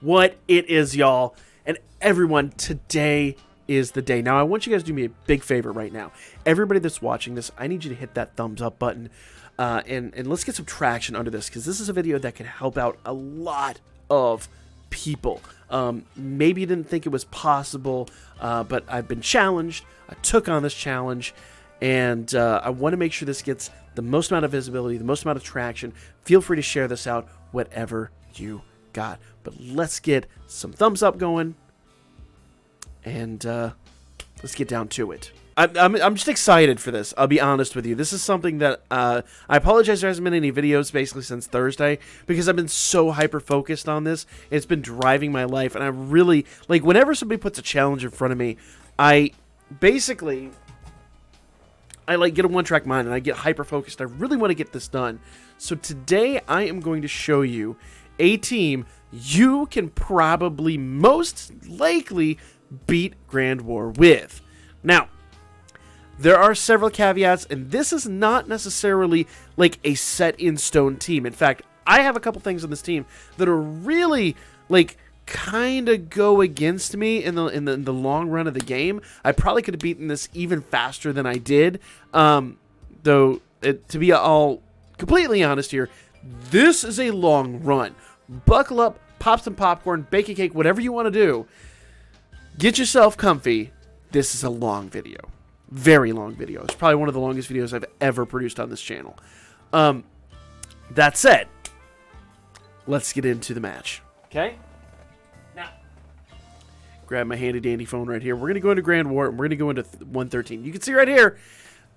what it is, y'all. And everyone, today is the day. Now, I want you guys to do me a big favor right now. Everybody that's watching this, I need you to hit that thumbs up button. And let's get some traction under this, because this is a video that can help out a lot of people. Maybe you didn't think it was possible, but I've been challenged. I took on this challenge, and I want to make sure this gets the most amount of visibility, the most amount of traction. Feel free to share this out, whatever you got. But let's get some thumbs up going, and let's get down to it. I'm just excited for this. I'll be honest with you. This is something that I apologize there hasn't been any videos basically since Thursday, because I've been so hyper-focused on this. It's been driving my life, and I really, like, whenever somebody puts a challenge in front of me, I like get a one-track mind, and I get hyper-focused. I really want to get this done. So today I am going to show you a team you can probably most likely beat Grand War with. Now, there are several caveats, and this is not necessarily like a set-in-stone team. In fact, I have a couple things on this team that are really, like, kind of go against me in the long run of the game. I probably could have beaten this even faster than I did. To be all completely honest here, this is a long run. Buckle up, pop some popcorn, bake a cake, whatever you want to do. Get yourself comfy. This is a long video. Very long video. It's probably one of the longest videos I've ever produced on this channel. That said, let's get into the match. Okay? Now, grab my handy-dandy phone right here. We're going to go into Grand War, and we're going to go into 113. You can see right here,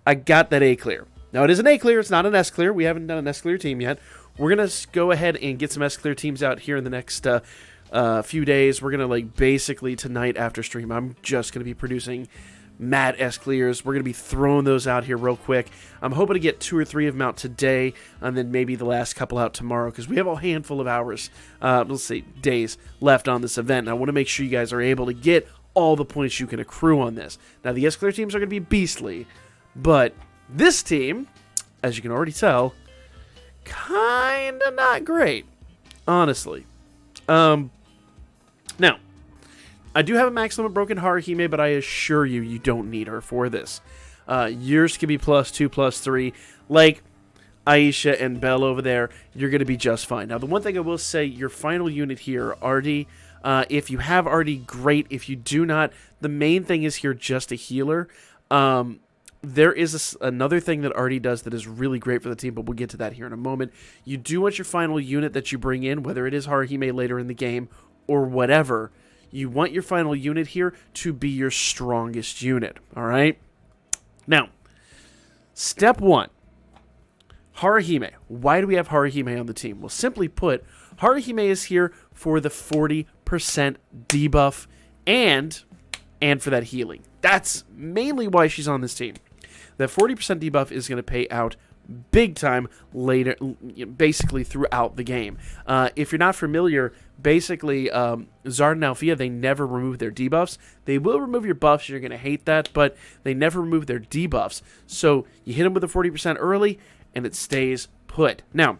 I got that A clear. Now, it is an A clear. It's not an S clear. We haven't done an S clear team yet. We're going to go ahead and get some S clear teams out here in the next few days. We're going to, like, basically tonight after stream, I'm just going to be producing mad S clears. We're going to be throwing those out here real quick. I'm hoping to get 2 or 3 of them out today, and then maybe the last couple out tomorrow, because we have a handful of hours, let's see, days left on this event, and I want to make sure you guys are able to get all the points you can accrue on this. Now, the S clear teams are going to be beastly, but this team, as you can already tell, kind of not great, honestly. Now, I do have a max limit broken Haruhime, but I assure you, you don't need her for this. Yours can be +2, +3. Like Aisha and Belle over there, you're going to be just fine. Now, the one thing I will say, your final unit here, Artie, if you have Artie, great. If you do not, the main thing is here just a healer. There is another thing that Artie does that is really great for the team, but we'll get to that here in a moment. You do want your final unit that you bring in, whether it is Haruhime later in the game or whatever, you want your final unit here to be your strongest unit, all right? Now, step 1, Haruhime. Why do we have Haruhime on the team? Well, simply put, Haruhime is here for the 40% debuff and for that healing. That's mainly why she's on this team. That 40% debuff is going to pay out big time later, basically throughout the game. If you're not familiar, basically, Zard and Althea, they never remove their debuffs. They will remove your buffs, you're going to hate that, but they never remove their debuffs. So you hit them with the 40% early, and it stays put. Now,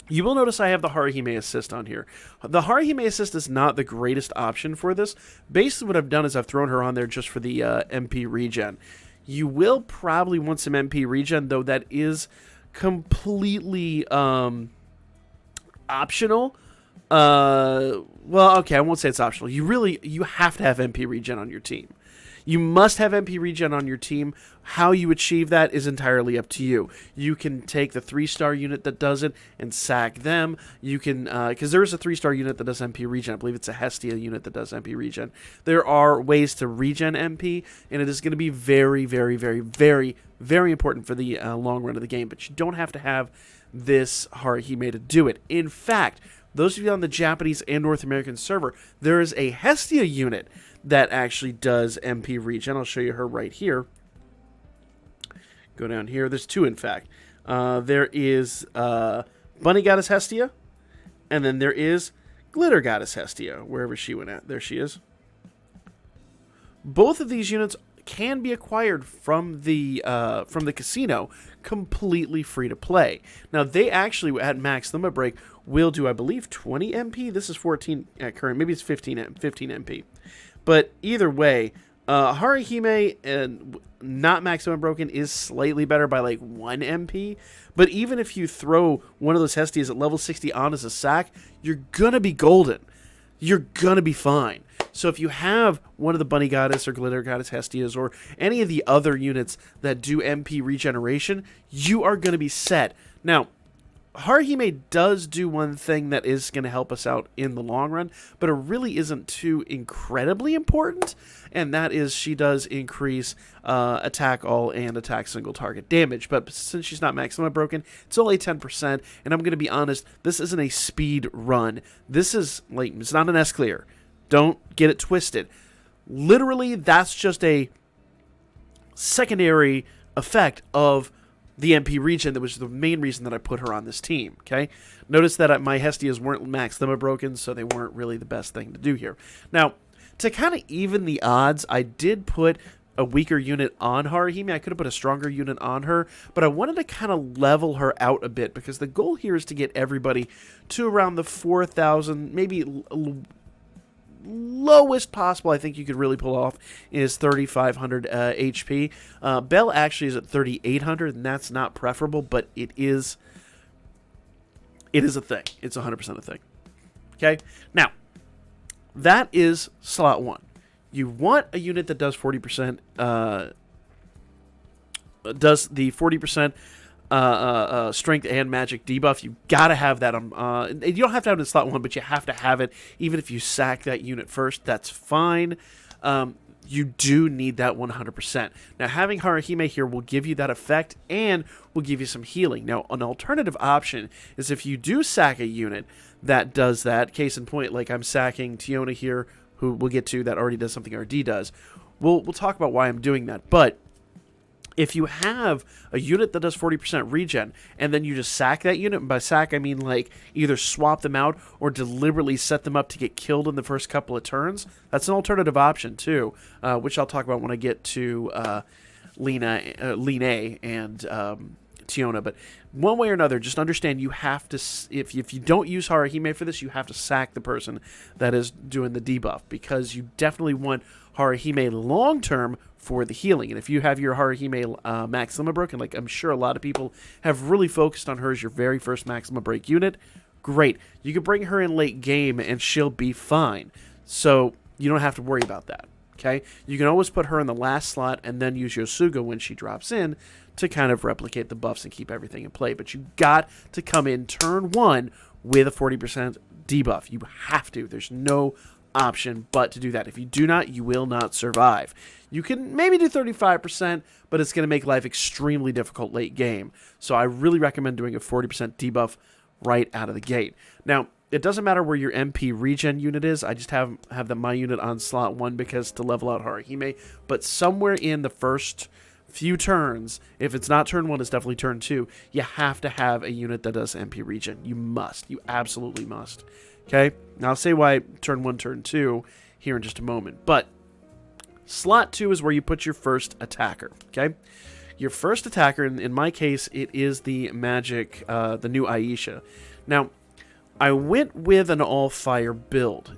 you will notice I have the Haruhime assist on here. The Haruhime assist is not the greatest option for this. Basically, what I've done is I've thrown her on there just for the MP regen. You will probably want some MP regen, though that is completely optional. Well, okay, I won't say it's optional. You have to have MP regen on your team. You must have MP regen on your team. How you achieve that is entirely up to you. You can take the 3-star unit that does it and sack them. You can, because there is a 3-star unit that does MP regen. I believe it's a Hestia unit that does MP regen. There are ways to regen MP, and it is going to be very, very, very, very, very important for the long run of the game. But you don't have to have this Haruhime to do it. In fact, those of you on the Japanese and North American server, there is a Hestia unit that actually does MP regen. I'll show you her right here. Go down here. There's 2, in fact. There is Bunny Goddess Hestia, and then there is Glitter Goddess Hestia, wherever she went at. There she is. Both of these units can be acquired from the casino, completely free to play. Now they actually at max limit break will do, I believe, 20 MP. This is 14 at current, maybe it's 15 MP. But either way, Haruhime and not maximum broken is slightly better by like 1 MP. But even if you throw one of those Hestias at level 60 on as a sack, you're gonna be golden. You're gonna be fine. So if you have one of the Bunny Goddess or Glitter Goddess Hestias or any of the other units that do MP regeneration, you are gonna be set. Now, Haruhime does do one thing that is going to help us out in the long run, but it really isn't too incredibly important, and that is she does increase attack all and attack single target damage. But since she's not maximum broken, it's only 10%, and I'm going to be honest, this isn't a speed run. This is, like, it's not an S-clear. Don't get it twisted. Literally, that's just a secondary effect of the MP regen that was the main reason that I put her on this team, okay? Notice that my Hestias weren't max limit broken, so they weren't really the best thing to do here. Now, to kind of even the odds, I did put a weaker unit on Haruhime. I could have put a stronger unit on her, but I wanted to kind of level her out a bit because the goal here is to get everybody to around the 4,000, maybe lowest possible I think you could really pull off is 3,500 HP. Belle actually is at 3,800, and that's not preferable, but it is a thing. It's 100% a thing. Okay? Now, that is slot 1. You want a unit that does 40%, does the 40% strength and magic debuff. You gotta have that on. You don't have to have it in slot 1, but you have to have it. Even if you sack that unit first, that's fine. You do need that 100%. Now, having Haruhime here will give you that effect and will give you some healing. Now, an alternative option is if you do sack a unit that does that. Case in point, like I'm sacking Tiona here, who we'll get to, that already does something RD does. We'll talk about why I'm doing that, but if you have a unit that does 40% regen, and then you just sack that unit, and by sack I mean like either swap them out or deliberately set them up to get killed in the first couple of turns, that's an alternative option too, which I'll talk about when I get to Lina and Tiona. But one way or another, just understand you have to, if you don't use Haruhime for this, you have to sack the person that is doing the debuff, because you definitely want Haruhime long-term for the healing. And if you have your Haruhime Maxima broken, like I'm sure a lot of people have really focused on her as your very first Maxima break unit, great. You can bring her in late game and she'll be fine. So you don't have to worry about that, okay? You can always put her in the last slot and then use Yosuga when she drops in to kind of replicate the buffs and keep everything in play. But you got to come in turn 1 with a 40% debuff. You have to. There's no option but to do that. If you do not, you will not survive. You can maybe do 35%, but it's going to make life extremely difficult late game. So I really recommend doing a 40% debuff right out of the gate. Now, it doesn't matter where your MP regen unit is. I just have my unit on slot 1 because to level out Haruhime, but somewhere in the first few turns, if it's not turn 1, it's definitely turn 2, you have to have a unit that does MP regen. You must. You absolutely must. Okay? Now I'll say why turn 1, turn 2 here in just a moment. But slot 2 is where you put your first attacker. Okay? Your first attacker, in my case, it is the magic, the new Aisha. Now, I went with an all-fire build.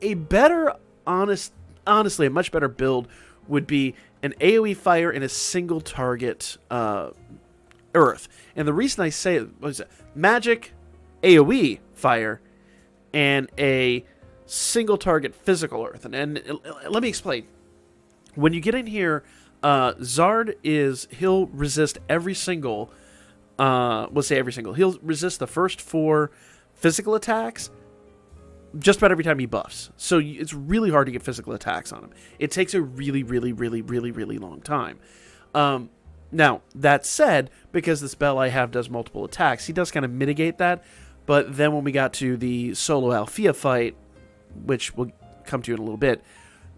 A better, honestly, a much better build would be an AoE fire and a single target earth. And the reason I say it was magic, AoE fire, and a single target physical earth. And let me explain. When you get in here, Zard he'll resist every single, let's say every single, he'll resist the first 4 physical attacks just about every time he buffs. So it's really hard to get physical attacks on him. It takes a really, really, really, really, really long time. Now, that said, because the spell I have does multiple attacks, he does kind of mitigate that. But then when we got to the solo Althea fight, which we'll come to in a little bit,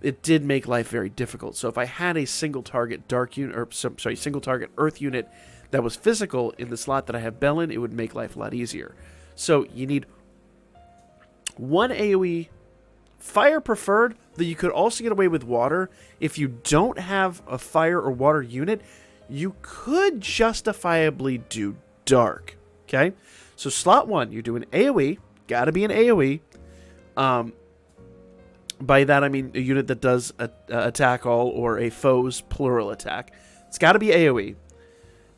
it did make life very difficult. So if I had a single target dark unit, or single target earth unit that was physical in the slot that I have Bell in, it would make life a lot easier. So you need 1 AoE Fire preferred, though you could also get away with water. If you don't have a fire or water unit, you could justifiably do dark. Okay? So slot 1, you're doing AoE. Gotta be an AoE. By that I mean a unit that does attack all or a foe's plural attack. It's gotta be AoE.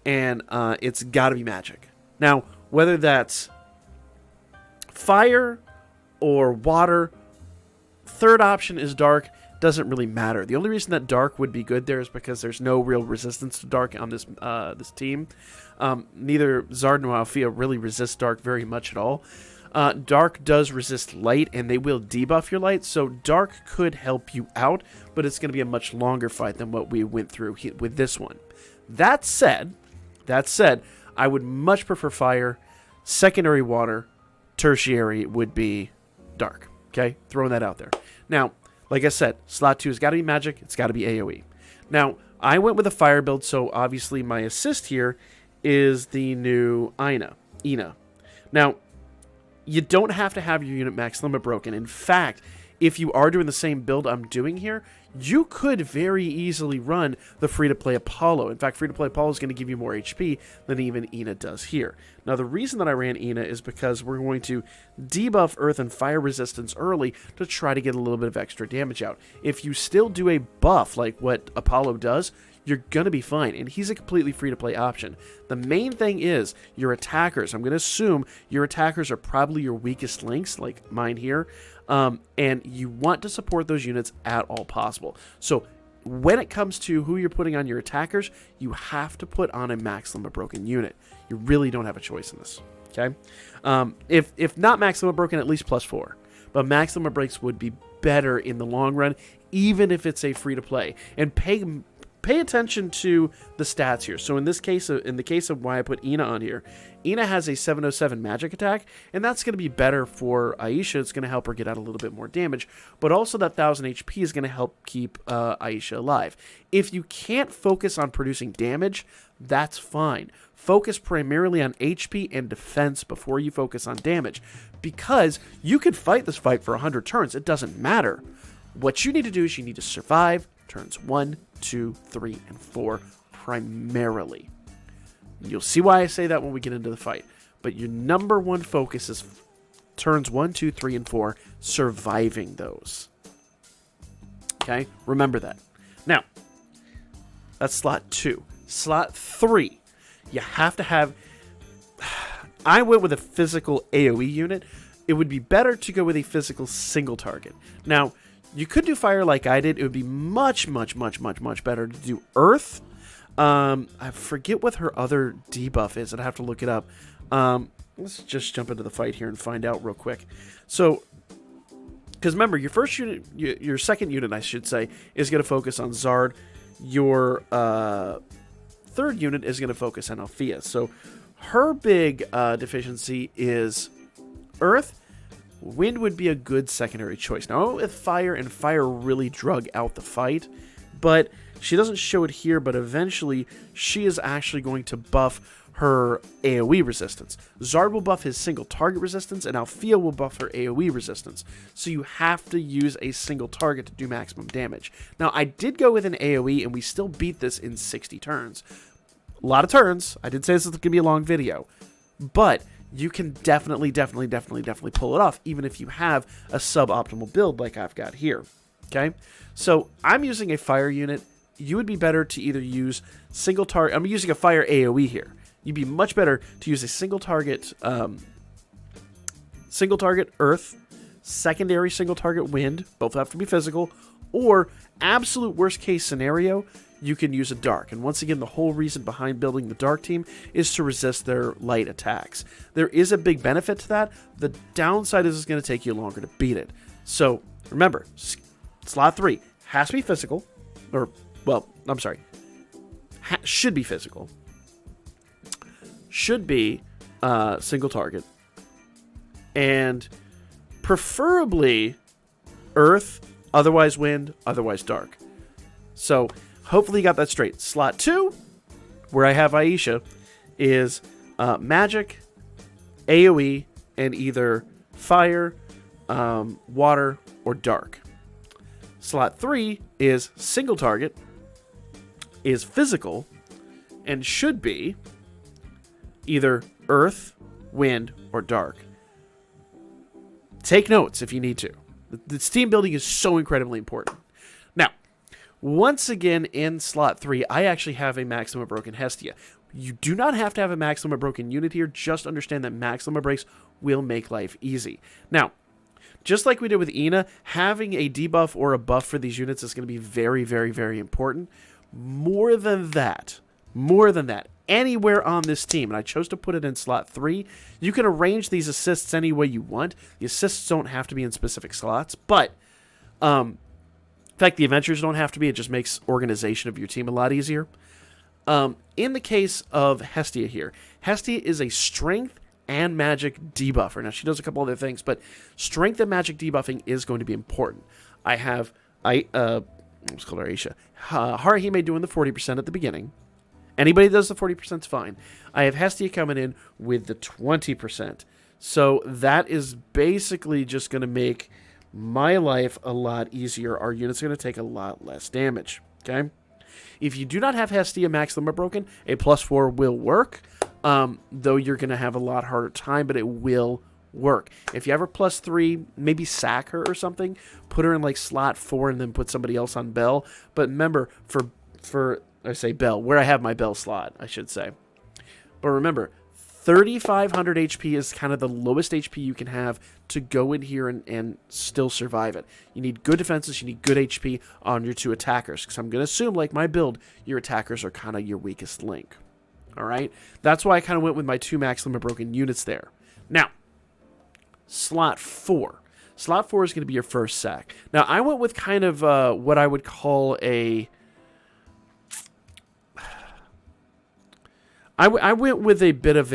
And it's gotta be magic. Now, whether that's fire or water, third option is dark. Doesn't really matter. The only reason that dark would be good there is because there's no real resistance to dark on this this team. Neither Zard nor Althea really resist dark very much at all. Dark does resist light, and they will debuff your light, so dark could help you out, but it's going to be a much longer fight than what we went through with this one. That said, I would much prefer fire. Secondary water, tertiary would be dark. Okay, throwing that out there. Now, like I said, slot 2 has got to be magic. It's got to be AoE. Now, I went with a fire build, so obviously my assist here is the new Ina. Now, you don't have to have your unit max limit broken. In fact, if you are doing the same build I'm doing here, you could very easily run the free-to-play Apollo. In fact, free-to-play Apollo is going to give you more HP than even Ina does here. Now, the reason that I ran Ina is because we're going to debuff Earth and Fire resistance early to try to get a little bit of extra damage out. If you still do a buff like what Apollo does, you're going to be fine, and he's a completely free-to-play option. The main thing is your attackers. I'm going to assume your attackers are probably your weakest links, like mine here, and you want to support those units at all possible. So when it comes to who you're putting on your attackers, you have to put on a max limit broken unit. You really don't have a choice in this, okay? If not max limit broken, at least +4. But max limit breaks would be better in the long run, even if it's a free-to-play. And pay attention to the stats here. So in this case, in the case of why I put Ina on here, Ina has a 707 magic attack, and that's going to be better for Aisha. It's going to help her get out a little bit more damage, but also that 1000 HP is going to help keep Aisha alive. If you can't focus on producing damage, that's fine. Focus primarily on HP and defense before you focus on damage, because you could fight this fight for 100 turns. It doesn't matter. What you need to do is you need to survive turns 1, 2, 3, and 4 primarily. You'll see why I say that when we get into the fight. But your number one focus is turns 1, 2, 3, and 4, surviving those. Okay? Remember that. Now, that's slot 2. Slot 3, you have to have... I went with a physical AoE unit. It would be better to go with a physical single target. Now, you could do fire like I did. It would be much better to do earth. I forget what her other debuff is. I'd have to look it up. Let's just jump into the fight here and find out real quick. So, because remember, your first unit, your second unit, I should say, is going to focus on Zard. Your third unit is going to focus on Althea. So, her big deficiency is earth. Wind would be a good secondary choice. Now, I went with fire, and fire really drug out the fight, but she doesn't show it here, but eventually she is actually going to buff her AoE resistance. Zard will buff his single target resistance, and Althea will buff her AoE resistance. So you have to use a single target to do maximum damage. Now, I did go with an AoE, and we still beat this in 60 turns. A lot of turns. I did say this is going to be a long video, but you can definitely pull it off, even if you have a suboptimal build like I've got here. Okay? So I'm using a fire unit. You would be better to either use single target. I'm using a fire AoE here. You'd be much better to use a single target earth, secondary single target wind. Both have to be physical. Or absolute worst case scenario, you can use a dark. And once again, the whole reason behind building the dark team is to resist their light attacks. There is a big benefit to that. The downside is it's going to take you longer to beat it. So remember, slot 3 has to be physical. Or, well, I'm sorry. Should be physical. Should be single target. And preferably earth, otherwise wind, otherwise dark. So hopefully you got that straight. Slot 2, where I have Aisha, is magic, AoE, and either fire, water, or dark. Slot 3 is single target, is physical, and should be either earth, wind, or dark. Take notes if you need to. This team building is so incredibly important. Now, once again in slot 3, I actually have a Maximum Broken Hestia. You do not have to have a Maximum Broken unit here. Just understand that Maximum Breaks will make life easy. Now, just like we did with Ina, having a debuff or a buff for these units is going to be very, very, very important. More than that, anywhere on this team, and I chose to put it in slot 3, you can arrange these assists any way you want. The assists don't have to be in specific slots, but in fact, the adventures don't have to be. It just makes organization of your team a lot easier. In the case of Hestia here, Hestia is a strength and magic debuffer. Now, she does a couple other things, but strength and magic debuffing is going to be important. Let's call her Aisha. Haruhime doing the 40% at the beginning. Anybody that does the 40% is fine. I have Hestia coming in with the 20%. So that is basically just going to make my life a lot easier. Our unit's going to take a lot less damage. Okay? If you do not have Hestia Maximum Broken, a +4 will work. Though you're going to have a lot harder time, but it will work. If you have her +3, maybe sack her or something. Put her in like slot 4 and then put somebody else on Bell. But remember, for I say Bell, where I have my Bell slot, I should say. But remember, 3,500 HP is kind of the lowest HP you can have to go in here and still survive it. You need good defenses, you need good HP on your 2 attackers. Because I'm going to assume, like my build, your attackers are kind of your weakest link. Alright? That's why I kind of went with my 2 Maximum Broken units there. Now, slot 4. Slot 4 is going to be your first sack. Now, I went with kind of what I would call a... I went with a bit of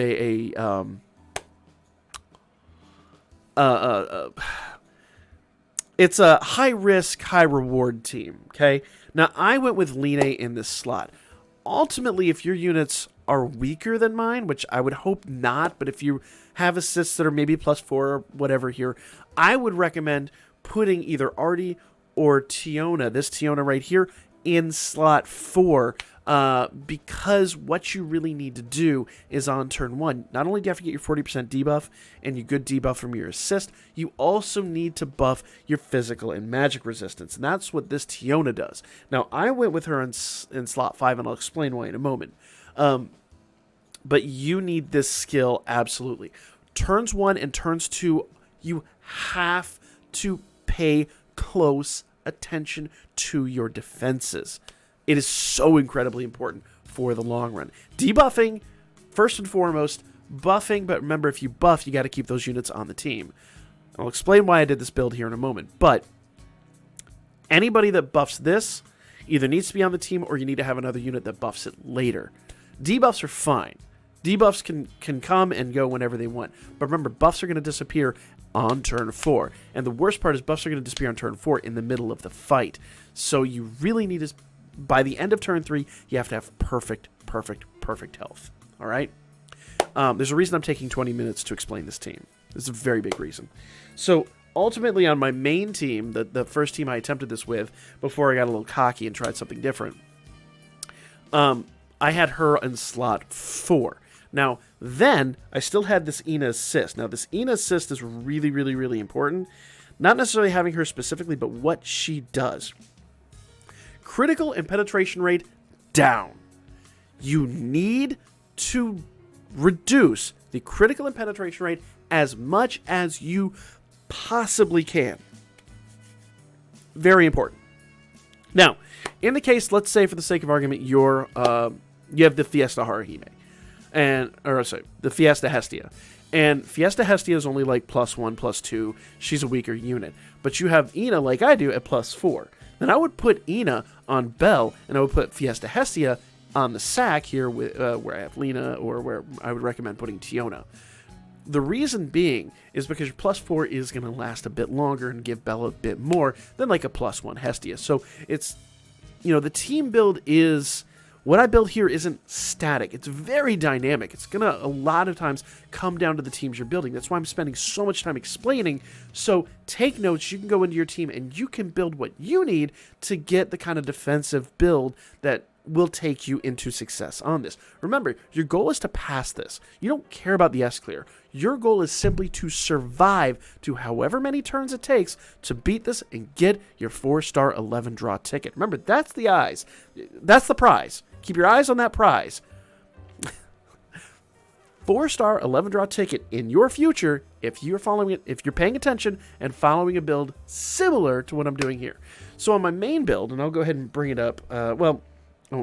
it's a high risk, high reward team, okay? Now, I went with Line in this slot. Ultimately, if your units are weaker than mine, which I would hope not, but if you have assists that are maybe +4 or whatever here, I would recommend putting either Artie or Tiona, this Tiona right here, in slot 4, because what you really need to do is on turn 1, not only do you have to get your 40% debuff and your good debuff from your assist, you also need to buff your physical and magic resistance, and that's what this Tiona does. Now, I went with her in slot 5, and I'll explain why in a moment. But you need this skill absolutely. Turns 1 and turns 2, you have to pay close attention to your defenses. It is so incredibly important for the long run. Debuffing, first and foremost, buffing, but remember, if you buff, you got to keep those units on the team. I'll explain why I did this build here in a moment, but anybody that buffs this either needs to be on the team or you need to have another unit that buffs it later. Debuffs are fine. Debuffs can come and go whenever they want. But remember, buffs are going to disappear on turn 4. And the worst part is buffs are going to disappear on turn 4 in the middle of the fight. So you really need to, by the end of turn 3, you have to have perfect health. All right? There's a reason I'm taking 20 minutes to explain this team. This is a very big reason. So ultimately on my main team, the first team I attempted this with, before I got a little cocky and tried something different, I had her in slot 4. Now, then, I still had this Ina assist. Now, this Ina assist is really, really, really important. Not necessarily having her specifically, but what she does. Critical and penetration rate down. You need to reduce the critical and penetration rate as much as you possibly can. Very important. Now, in the case, let's say for the sake of argument, you have the Fiesta Haruhime. The Fiesta Hestia. And Fiesta Hestia is only like +1, +2. She's a weaker unit. But you have Ina, like I do, at +4. Then I would put Ina on Bell, and I would put Fiesta Hestia on the sack here with where I have Lena, or where I would recommend putting Tiona. The reason being is because your +4 is going to last a bit longer and give Bell a bit more than like a +1 Hestia. So it's, the team build is what I build here isn't static. It's very dynamic. It's going to, a lot of times, come down to the teams you're building. That's why I'm spending so much time explaining. So take notes. You can go into your team and you can build what you need to get the kind of defensive build that will take you into success on this. Remember, your goal is to pass this. You don't care about the S-clear. Your goal is simply to survive to however many turns it takes to beat this and get your 4-star 11 draw ticket. Remember, that's the eyes. That's the prize. Keep your eyes on that prize. 4-star 11 draw ticket in your future if you're following it, if you're paying attention and following a build similar to what I'm doing here. So on my main build, and I'll go ahead and bring it up, I won't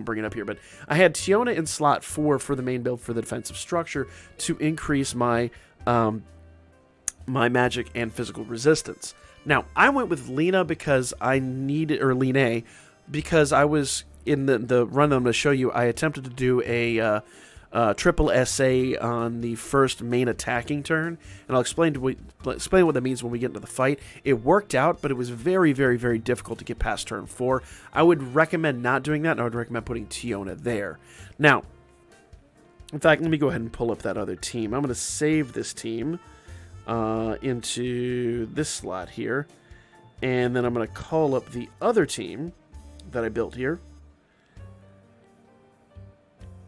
bring it up here, but I had Tiona in slot 4 for the main build for the defensive structure to increase my my magic and physical resistance. Now, I went with Lena because I needed, or Lene, because I was in the run that I'm going to show you, I attempted to do a triple SA on the first main attacking turn, and I'll explain what that means when we get into the fight. It worked out, but it was very, very, very difficult to get past turn 4. I would recommend not doing that, and I would recommend putting Tiona there. Now, in fact, let me go ahead and pull up that other team. I'm going to save this team into this slot here, and then I'm going to call up the other team that I built here.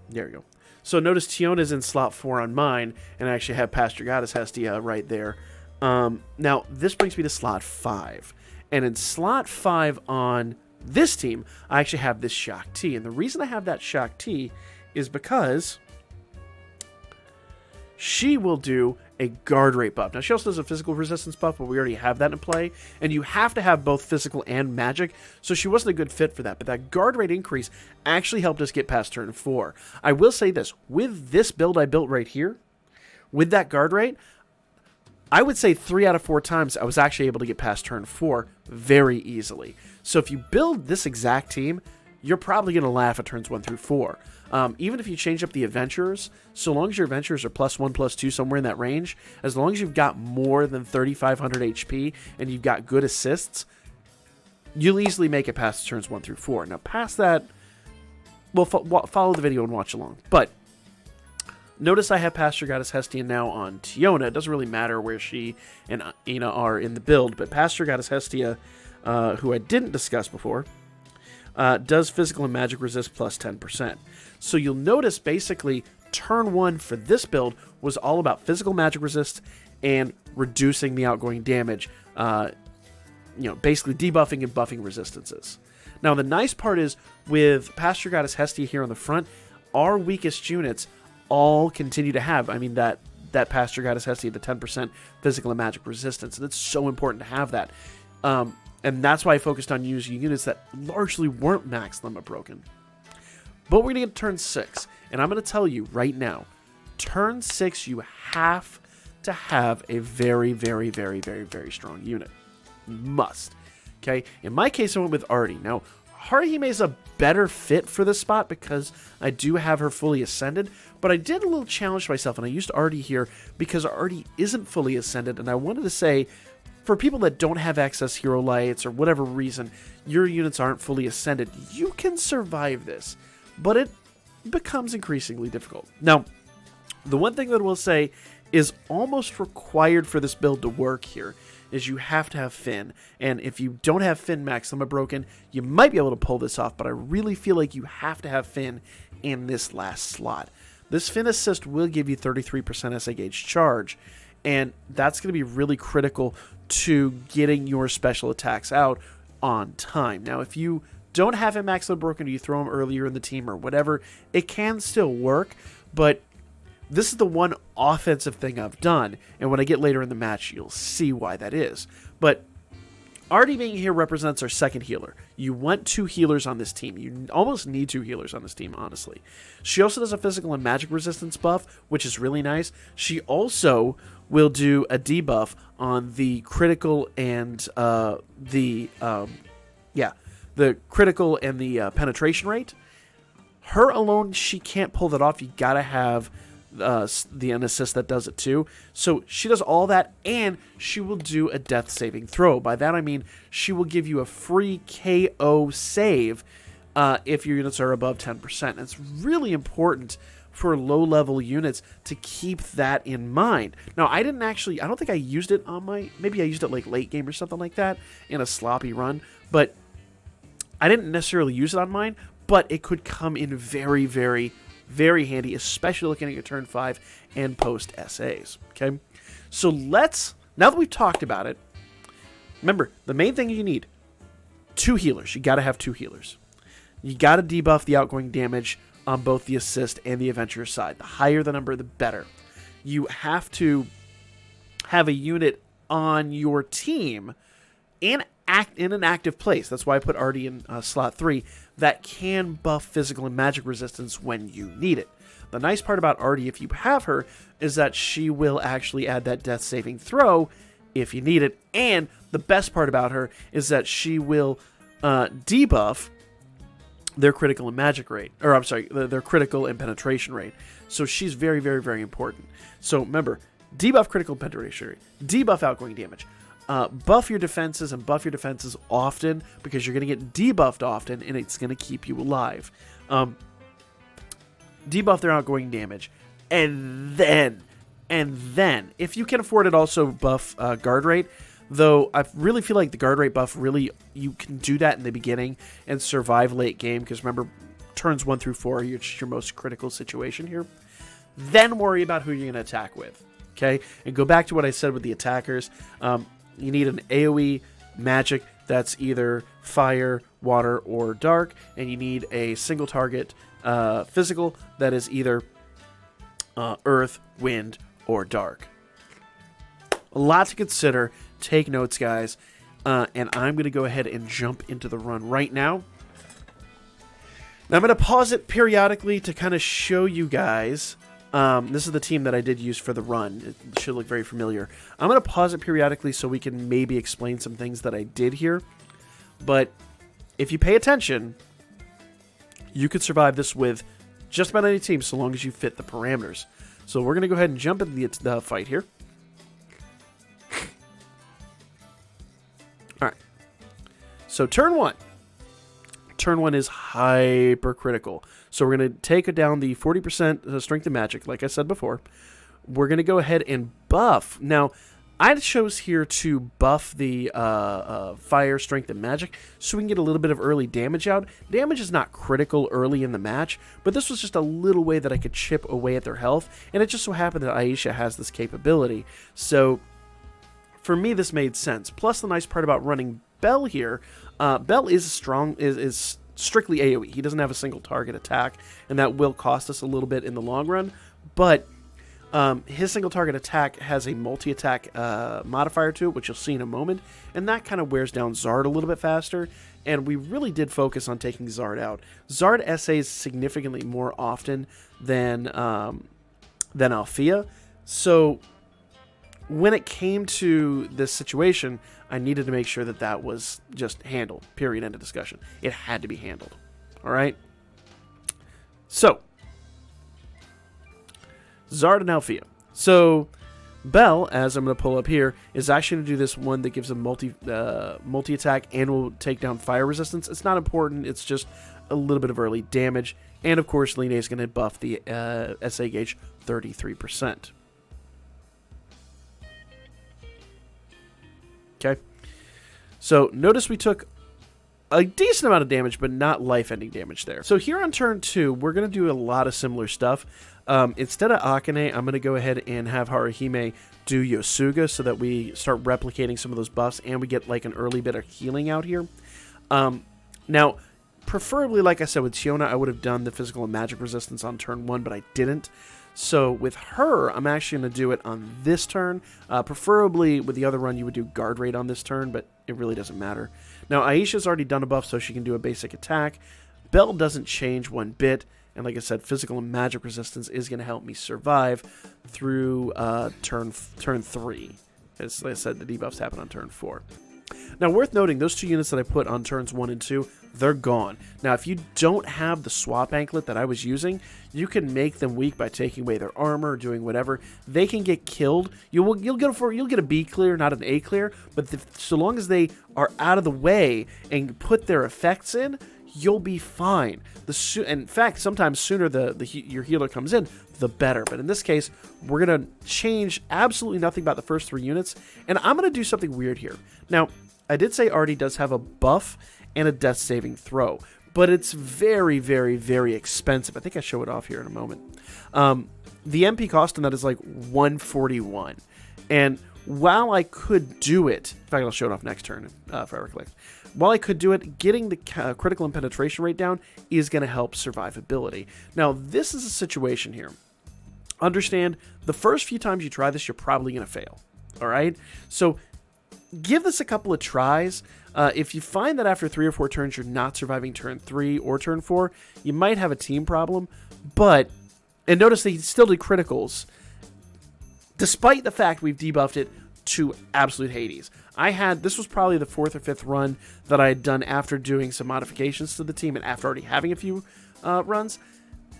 There we go. So notice Tiona's in slot 4 on mine, and I actually have Pastor Goddess Hestia right there. Now, this brings me to slot 5. And in slot 5 on this team, I actually have this Shock T. And the reason I have that Shock T is because she will do a guard rate buff. Now, she also does a physical resistance buff, but we already have that in play. And you have to have both physical and magic, so she wasn't a good fit for that. But that guard rate increase actually helped us get past turn 4. I will say this, with this build I built right here, with that guard rate, I would say 3 out of 4 times I was actually able to get past turn 4 very easily. So if you build this exact team, you're probably going to laugh at turns 1 through 4. Even if you change up the adventurers, so long as your adventurers are +1, +2, somewhere in that range, as long as you've got more than 3,500 HP and you've got good assists, you'll easily make it past turns 1 through 4. Now, past that, well, follow the video and watch along. But notice I have Pastor Goddess Hestia now on Tiona. It doesn't really matter where she and Ina are in the build, but Pastor Goddess Hestia, who I didn't discuss before, does physical and magic resist +10%. So you'll notice basically turn 1 for this build was all about physical magic resist and reducing the outgoing damage, basically debuffing and buffing resistances. Now the nice part is with Pastor Goddess Hestia here on the front, our weakest units all continue to have, that Pastor Goddess Hestia, the 10% physical and magic resistance, and it's so important to have that. And that's why I focused on using units that largely weren't max limit broken. But we're going to get to turn 6. And I'm going to tell you right now, turn 6, you have to have a very, very, very, very, very strong unit. You must. Okay? In my case, I went with Artie. Now, Haruhime is a better fit for this spot because I do have her fully ascended. But I did a little challenge myself, and I used Artie here because Artie isn't fully ascended. And I wanted to say, for people that don't have access hero lights or whatever reason, your units aren't fully ascended, you can survive this, but it becomes increasingly difficult. Now, the one thing that I will say is almost required for this build to work here is you have to have Finn, and if you don't have Finn max limit broken, you might be able to pull this off, but I really feel like you have to have Finn in this last slot. This Finn assist will give you 33% SA gauge charge, and that's going to be really critical to getting your special attacks out on time. Now, if you don't have him max limit broken, or you throw him earlier in the team or whatever, it can still work, but this is the one offensive thing I've done, and when I get later in the match, you'll see why that is. But Artie being here represents our second healer. You want 2 healers on this team. You almost need 2 healers on this team, honestly. She also does a physical and magic resistance buff, which is really nice. She also will do a debuff on the critical and the critical and the penetration rate. Her alone, she can't pull that off. You gotta have an assist that does it too. So she does all that, and she will do a death saving throw. By that I mean she will give you a free KO save if your units are above 10%. It's really important for low-level units to keep that in mind. Now, I don't think I used it on maybe I used it like late game or something like that in a sloppy run, but I didn't necessarily use it on mine, but it could come in very, very, very handy, especially looking at your turn 5 and post SAs, okay? So now that we've talked about it, remember, the main thing you need, 2 healers. You got to have 2 healers. You got to debuff the outgoing damage on both the assist and the adventurer side. The higher the number, the better. You have to have a unit on your team in an active place. That's why I put Artie in slot 3, that can buff physical and magic resistance when you need it. The nice part about Artie, if you have her, is that she will actually add that death saving throw if you need it. And the best part about her is that she will debuff their critical and magic rate, or I'm sorry, their critical and penetration rate. So she's very, very, very important. So remember, debuff critical and penetration rate, debuff outgoing damage, buff your defenses and buff your defenses often, because you're going to get debuffed often and it's going to keep you alive. Debuff their outgoing damage, and then, if you can afford it, also buff guard rate. Though I really feel like the guard rate buff, you can do that in the beginning and survive late game, because remember, turns 1 through 4 are your most critical situation here. Then worry about who you're going to attack with, okay? And go back to what I said with the attackers. You need an AoE magic that's either fire, water, or dark, and you need a single target physical that is either earth, wind, or dark. A lot to consider. Take notes, guys. And I'm going to go ahead and jump into the run right now. Now, I'm going to pause it periodically to kind of show you guys. This is the team that I did use for the run. It should look very familiar. I'm going to pause it periodically so we can maybe explain some things that I did here. But if you pay attention, you could survive this with just about any team so long as you fit the parameters. So we're going to go ahead and jump into the fight here. Alright, so turn 1. Turn 1 is hyper critical. So we're going to take down the 40% strength and magic, like I said before. We're going to go ahead and buff. Now, I chose here to buff the fire, strength, and magic so we can get a little bit of early damage out. Damage is not critical early in the match, but this was just a little way that I could chip away at their health, and it just so happened that Aisha has this capability. So for me, this made sense. Plus, the nice part about running Bell here, Bell is strictly AoE. He doesn't have a single target attack, and that will cost us a little bit in the long run. But his single target attack has a multi-attack modifier to it, which you'll see in a moment, and that kind of wears down Zard a little bit faster. And we really did focus on taking Zard out. Zard SAs significantly more often than Althea, so when it came to this situation, I needed to make sure that that was just handled. Period. End of discussion. It had to be handled. All right? So, Zard and Althea. So, Bell, as I'm going to pull up here, is actually going to do this one that gives a multi-attack and will take down fire resistance. It's not important. It's just a little bit of early damage. And, of course, Line is going to buff the SA gauge 33%. Okay, so notice we took a decent amount of damage, but not life-ending damage there. So here on turn 2, we're going to do a lot of similar stuff. Instead of Akane, I'm going to go ahead and have Haruhime do Yosuga so that we start replicating some of those buffs and we get like an early bit of healing out here. Now, preferably, like I said, with Tiona, I would have done the physical and magic resistance on turn 1, but I didn't. So with her, I'm actually going to do it on this turn. Preferably with the other run, you would do guard rate on this turn, but it really doesn't matter. Now, Aisha's already done a buff, so she can do a basic attack. Bell doesn't change one bit. And like I said, physical and magic resistance is going to help me survive through turn 3. As I said, the debuffs happen on turn 4. Now, worth noting, those 2 units that I put on turns 1 and 2, they're gone. Now, if you don't have the swap anklet that I was using, you can make them weak by taking away their armor or doing whatever. They can get killed. You'll get a B clear, not an A clear, but so long as they are out of the way and put their effects in, you'll be fine. In fact, sometimes sooner your healer comes in, the better. But in this case, we're going to change absolutely nothing about the first 3 units, and I'm going to do something weird here. Now, I did say Artie does have a buff and a death saving throw, but it's very, very, very expensive. I think I show it off here in a moment. The MP cost on that is like 141. And while I could do it, in fact, I'll show it off next turn if I recollect. While I could do it, getting the critical and penetration rate down is going to help survivability. Now, this is a situation here. Understand, the first few times you try this, you're probably going to fail. All right? So give this a couple of tries. If you find that after 3 or 4 turns you're not surviving turn 3 or turn 4, you might have a team problem. And notice that he still did criticals, despite the fact we've debuffed it to absolute Hades. This was probably the 4th or 5th run that I had done after doing some modifications to the team and after already having a few runs.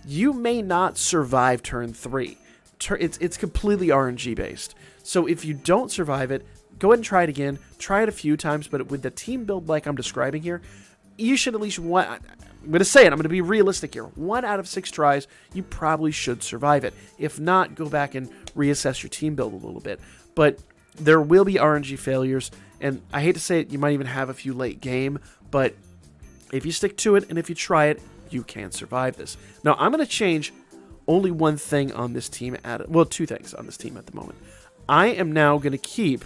You may not survive turn 3. It's completely RNG based. So if you don't survive it, go ahead and try it again. Try it a few times, but with the team build like I'm describing here, you should at least I'm going to say it. I'm going to be realistic here. 1 out of 6 tries, you probably should survive it. If not, go back and reassess your team build a little bit. But there will be RNG failures, and I hate to say it, you might even have a few late game, but if you stick to it and if you try it, you can survive this. Now, I'm going to change only one thing on this team. 2 things on this team at the moment. I am now going to keep...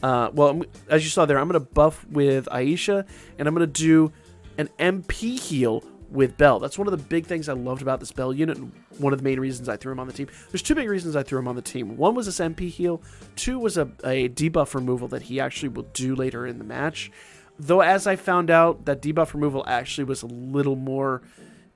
as you saw there, I'm going to buff with Aisha, and I'm going to do an MP heal with Bell. That's one of the big things I loved about this Bell unit, and one of the main reasons I threw him on the team. There's 2 big reasons I threw him on the team. One was this MP heal. 2 was a debuff removal that he actually will do later in the match. Though, as I found out, that debuff removal actually was a little more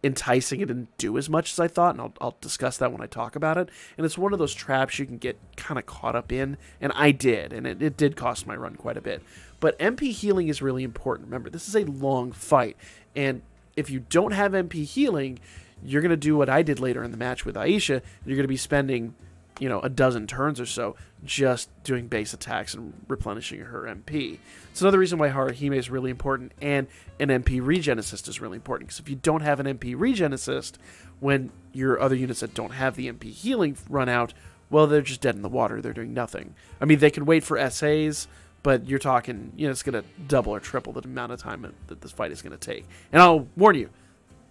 enticing. It didn't do as much as I thought, and I'll discuss that when I talk about it. And it's one of those traps you can get kind of caught up in, and I did, and it did cost my run quite a bit. But MP healing is really important. Remember, this is a long fight, and if you don't have MP healing, you're going to do what I did later in the match with Aisha, and you're going to be spending, a dozen turns or so just doing base attacks and replenishing her MP. It's another reason why Haruhime is really important, and an MP regen assist is really important, because if you don't have an MP regen assist, when your other units that don't have the MP healing run out, well, they're just dead in the water. They're doing nothing. I mean, they can wait for SAs, but you're talking, it's going to double or triple the amount of time that this fight is going to take. And I'll warn you,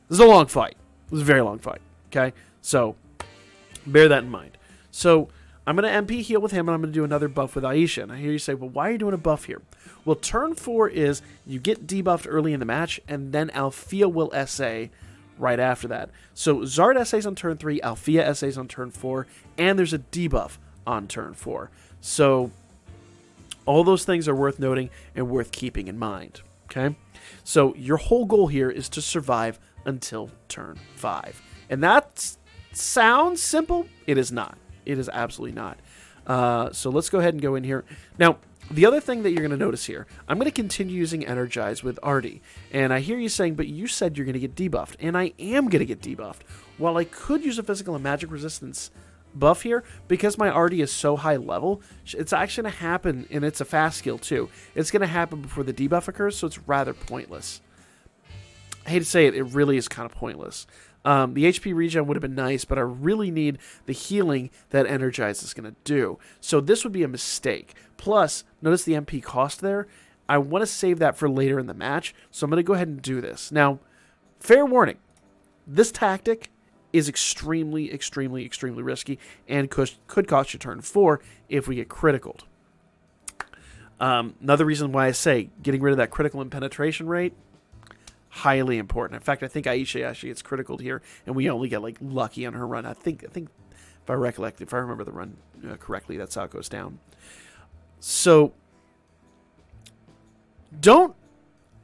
this is a long fight. This is a very long fight, okay? So, bear that in mind. So, I'm going to MP heal with him, and I'm going to do another buff with Aisha. And I hear you say, well, why are you doing a buff here? Well, turn 4 is you get debuffed early in the match, and then Althea will SA right after that. So, Zard SAs on turn 3, Althea SAs on turn 4, and there's a debuff on turn 4. So, all those things are worth noting and worth keeping in mind, okay? So, your whole goal here is to survive until turn 5. And that sounds simple. It is not. It is absolutely not. So let's go ahead and go in here. Now, the other thing that you're going to notice here, I'm going to continue using Energize with Artie. And I hear you saying, but you said you're going to get debuffed. And I am going to get debuffed. While I could use a physical and magic resistance buff here, because my Artie is so high level, it's actually going to happen, and it's a fast skill too. It's going to happen before the debuff occurs, so it's rather pointless. I hate to say it, it really is kind of pointless. The HP regen would have been nice, but I really need the healing that Energize is going to do. So this would be a mistake. Plus, notice the MP cost there. I want to save that for later in the match, so I'm going to go ahead and do this. Now, fair warning, this tactic is extremely, extremely, extremely risky and could cost you turn 4 if we get criticaled. Another reason why I say getting rid of that critical and penetration rate, highly important. In fact, I think Aisha actually gets criticaled here, and we only get like lucky on her run. I think if I remember the run correctly, that's how it goes down. So don't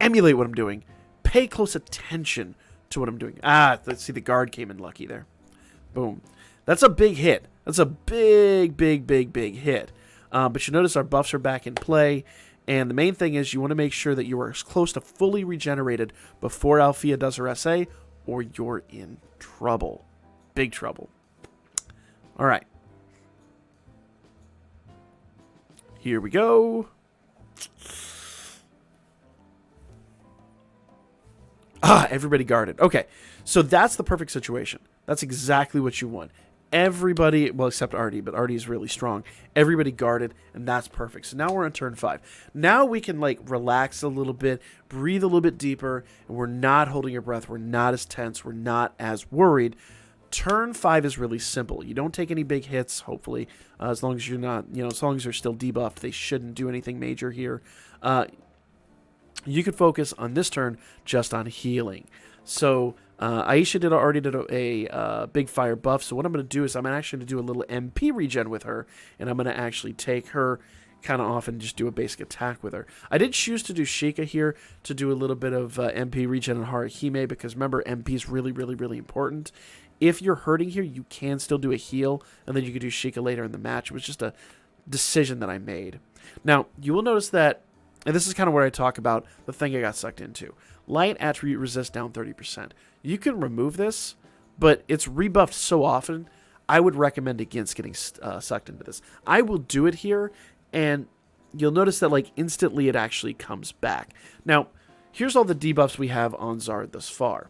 emulate what I'm doing. Pay close attention to what I'm doing. Let's see, the guard came in lucky there. Boom. That's a big hit. That's a big, big, big, big hit. But you notice our buffs are back in play. And the main thing is you want to make sure that you are as close to fully regenerated before Althea does her SA, or you're in trouble. Big trouble. All right. Here we go. Everybody guarded. Okay, so that's the perfect situation. That's exactly what you want. Everybody, well, except Artie, but Artie is really strong. Everybody guarded, and that's perfect. So now we're on turn 5. Now we can, like, relax a little bit, breathe a little bit deeper, and we're not holding your breath. We're not as tense. We're not as worried. Turn 5 is really simple. You don't take any big hits, hopefully, as long as you're not, as long as you're still debuffed. They shouldn't do anything major here. You could focus on this turn just on healing. So Aisha already did a big fire buff. So what I'm going to do is I'm actually going to do a little MP regen with her, and I'm going to actually take her kind of off and just do a basic attack with her. I did choose to do Sheikah here to do a little bit of MP regen on Haruhime, because remember, MP is really, really, really important. If you're hurting here, you can still do a heal, and then you can do Sheikah later in the match. It was just a decision that I made. Now, you will notice that, and this is kind of where I talk about the thing I got sucked into. Light attribute resist down 30%. You can remove this, but it's rebuffed so often, I would recommend against getting sucked into this. I will do it here, and you'll notice that, like, instantly it actually comes back. Now, here's all the debuffs we have on Zard thus far.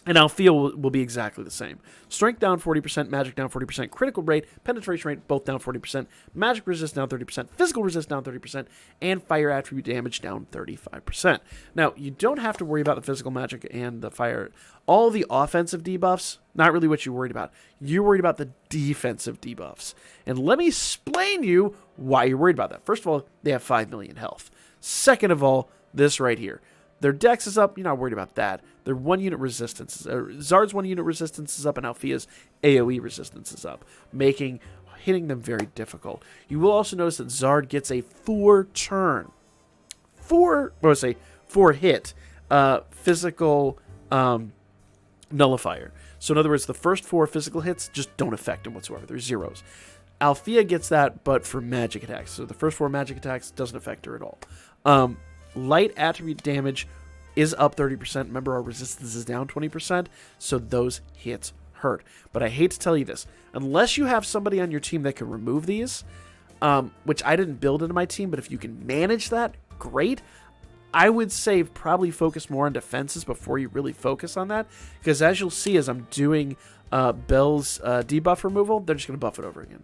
And Althea will be exactly the same. Strength down 40%, magic down 40%, critical rate, penetration rate both down 40%, magic resist down 30%, physical resist down 30%, and fire attribute damage down 35%. Now, you don't have to worry about the physical magic and the fire. All the offensive debuffs, not really what you're worried about. You're worried about the defensive debuffs. And let me explain you why you're worried about that. First of all, they have 5 million health. Second of all, this right here. Their dex is up. You're not worried about that. Their 1 unit resistance, Zard's 1 unit resistance is up, and Althea's AoE resistance is up, making hitting them very difficult. You will also notice that Zard gets a 4-hit physical nullifier. So in other words, the first 4 physical hits just don't affect him whatsoever. They're zeros. Althea gets that, but for magic attacks. So the first 4 magic attacks doesn't affect her at all. Light attribute damage is up 30%. Remember, our resistance is down 20%, so those hits hurt. But I hate to tell you this. Unless you have somebody on your team that can remove these, which I didn't build into my team, but if you can manage that, great. I would say probably focus more on defenses before you really focus on that, because as you'll see as I'm doing Belle's debuff removal, they're just going to buff it over again.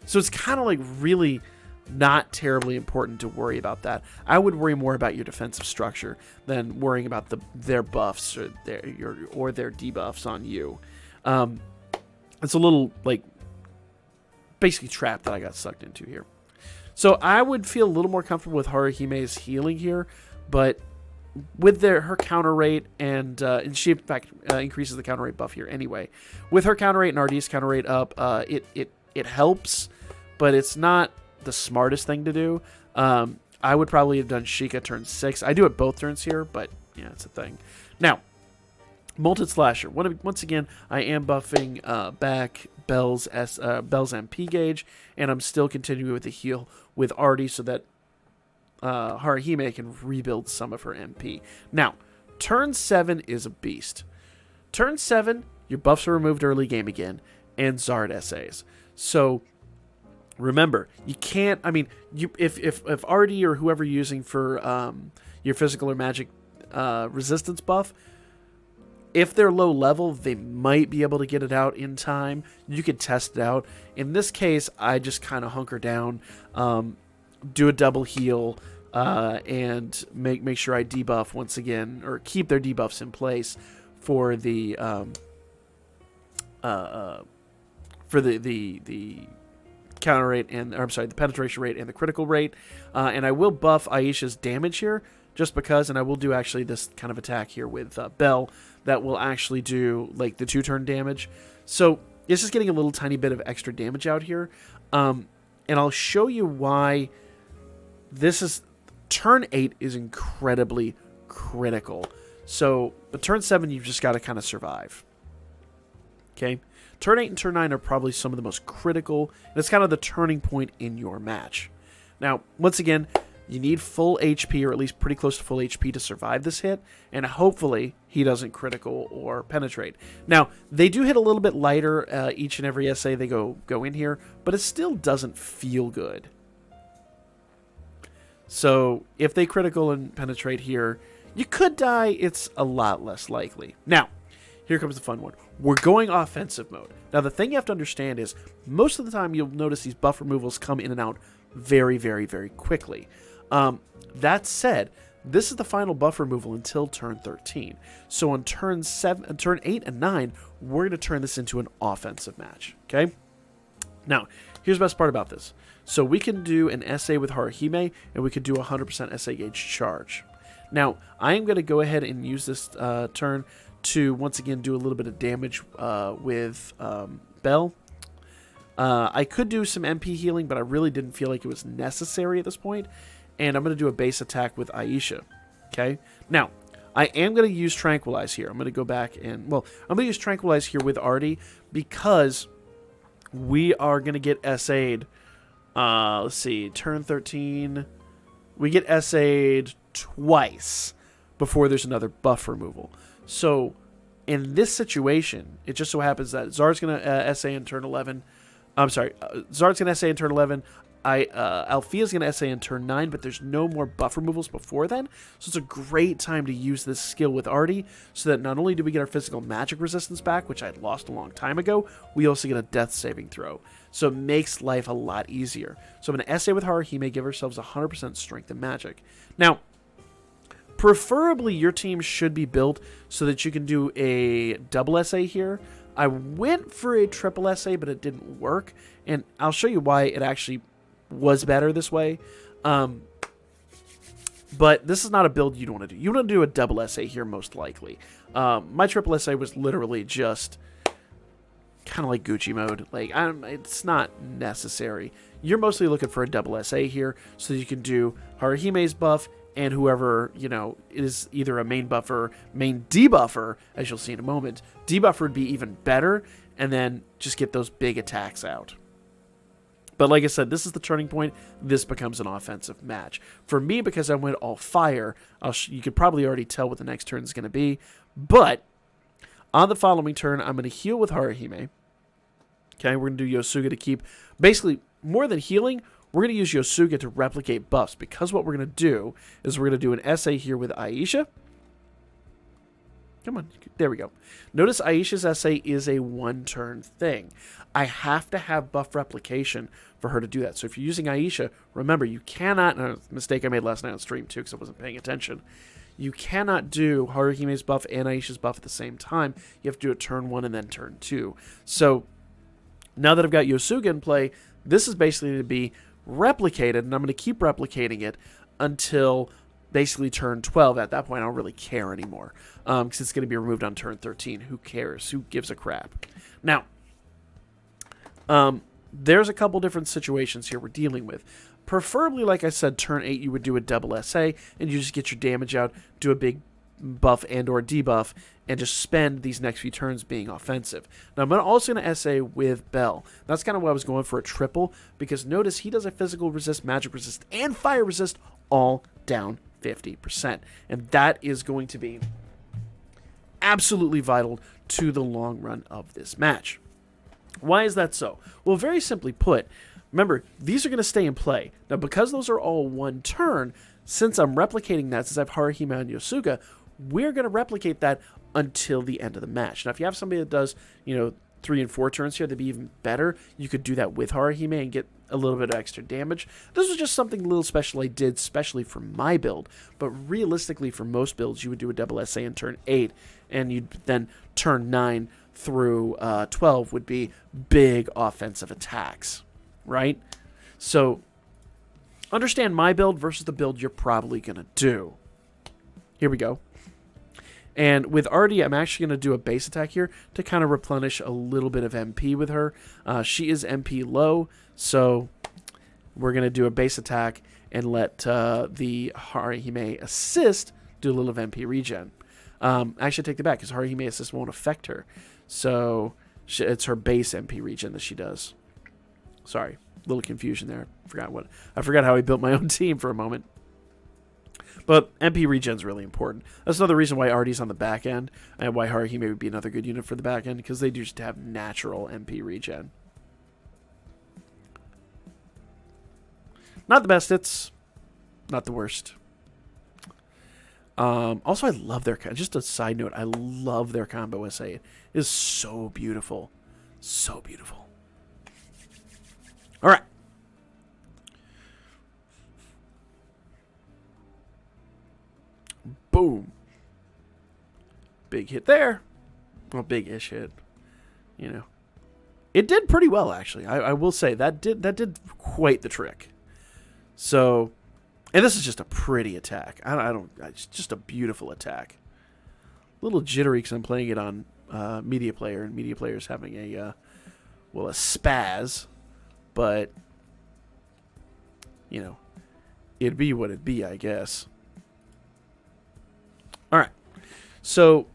So it's kind of like really not terribly important to worry about that. I would worry more about your defensive structure than worrying about their buffs or their debuffs on you. It's a little, like, basically trap that I got sucked into here. So I would feel a little more comfortable with Haruhime's healing here, but with her counter rate and she in fact increases the counter rate buff here anyway. With her counter rate and RD's counter rate up, it helps, but it's not the smartest thing to do. I would probably have done Sheikah turn 6. I do it both turns here, but yeah, it's a thing. Now, Molten Slasher. Once again, I am buffing back Belle's MP gauge, and I'm still continuing with the heal with Artie so that Haruhime can rebuild some of her MP. Now, turn 7 is a beast. Turn 7, your buffs are removed early game again, and Zard essays. So remember, you can't. I mean, if Artie or whoever you're using for your physical or magic resistance buff, if they're low level, they might be able to get it out in time. You could test it out. In this case, I just kind of hunker down, do a double heal, and make sure I debuff once again, or keep their debuffs in place for the counter rate the penetration rate and the critical rate. And I will buff Aisha's damage here just because, and I will do actually this kind of attack here with Belle that will actually do like the 2-turn damage. So it's just getting a little tiny bit of extra damage out here. And I'll show you why turn 8 is incredibly critical. So the turn 7, you've just got to kind of survive. Okay. Turn 8 and turn 9 are probably some of the most critical, and it's kind of the turning point in your match. Now, once again, you need full HP, or at least pretty close to full HP to survive this hit, and hopefully he doesn't critical or penetrate. Now, they do hit a little bit lighter each and every SA they go in here, but it still doesn't feel good. So if they critical and penetrate here, You could die, it's a lot less likely. Now, here comes the fun one. We're going offensive mode. Now, the thing you have to understand is, most of the time you'll notice these buff removals come in and out very, very, very quickly. That said, this is the final buff removal until turn 13. So on turn 8 and 9, we're going to turn this into an offensive match. Okay? Now, here's the best part about this. So we can do an SA with Haruhime, and we can do a 100% SA gauge charge. Now, I am going to go ahead and use this turn to, once again, do a little bit of damage with Bell. I could do some MP healing, but I really didn't feel like it was necessary at this point. And I'm going to do a base attack with Aisha. Okay? Now, I am going to use Tranquilize here. I'm going to go back and, well, I'm going to use Tranquilize here with Artie because we are going to get SA'd. Let's see, turn 13. We get SA'd twice before there's another buff removal. So, in this situation, it just so happens that Zard's going to SA in turn 11. I'm sorry, Zard's going to SA in turn 11. Althea's going to SA in turn 9, but there's no more buff removals before then. So it's a great time to use this skill with Artie, so that not only do we get our physical magic resistance back, which I had lost a long time ago, we also get a death saving throw. So it makes life a lot easier. So I'm going to SA with Haruhime, give ourselves 100% strength and magic. Now, preferably your team should be built so that you can do a double SA here. I went for a triple SA, but it didn't work, and I'll show you why it actually was better this way. But this is not a build you want to do. You want to do a double SA here most likely. My triple SA was literally just kind of like Gucci mode. Like, it's not necessary. You're mostly looking for a double SA here so you can do Haruhime's buff and whoever, you know, is either a main buffer, main debuffer, as you'll see in a moment. Debuffer would be even better, and then just get those big attacks out. But like I said, this is the turning point. This becomes an offensive match. For me, because I went all fire, you could probably already tell what the next turn is going to be. But on the following turn, I'm going to heal with Haruhime. Okay, we're going to do Yosuga to keep... Basically, more than healing, we're going to use Yosuga to replicate buffs. Because what we're going to do is we're going to do an SA here with Aisha. Come on. There we go. Notice Aisha's SA is a one-turn thing. I have to have buff replication for her to do that. So if you're using Aisha, remember, you cannot... a mistake I made last night on stream, too, because I wasn't paying attention. You cannot do Haruhime's buff and Aisha's buff at the same time. You have to do it turn 1 and then turn 2. So now that I've got Yosuga in play, this is basically going to be replicated, and I'm going to keep replicating it until basically turn 12. At that point, I don't really care anymore, because it's going to be removed on turn 13. Who cares? Who gives a crap? Now, there's a couple different situations here we're dealing with. Preferably, like I said, turn 8, you would do a double SA, and you just get your damage out, do a big buff and or debuff, and just spend these next few turns being offensive. Now, I'm also going to SA with Bell. That's kind of why I was going for a triple, because notice he does a physical resist, magic resist, and fire resist all down 50%. And that is going to be absolutely vital to the long run of this match. Why is that so? Well, very simply put, remember, these are going to stay in play. Now, because those are all one turn, since I'm replicating that, since I have Haruhime and Yosuga, we're going to replicate that until the end of the match. Now, if you have somebody that does, 3 and 4 turns here, that'd be even better. You could do that with Haruhime and get a little bit of extra damage. This was just something a little special I did, especially for my build. But realistically, for most builds, you would do a double SA in turn 8, and you'd then turn 9 through 12 would be big offensive attacks, right? So understand my build versus the build you're probably going to do. Here we go. And with Artie, I'm actually going to do a base attack here to kind of replenish a little bit of MP with her. She is MP low, so we're going to do a base attack and let the Haruhime assist do a little of MP regen. I should take that back because Haruhime assist won't affect her. So it's her base MP regen that she does. Sorry, a little confusion there. I forgot how I built my own team for a moment. But MP regen is really important. That's another reason why Artie's on the back end and why Haruhime would be another good unit for the back end, because they do just have natural MP regen. Not the best, it's not the worst. Also, I love their... Just a side note, I love their combo essay. It is so beautiful. So beautiful. All right. Boom. Big hit there. Well, big-ish hit. You know. It did pretty well, actually. I will say that did quite the trick. So, and this is just a pretty attack. It's just a beautiful attack. A little jittery because I'm playing it on Media Player, and Media Player is having a spaz, but you know, it'd be what it'd be, I guess. All right, so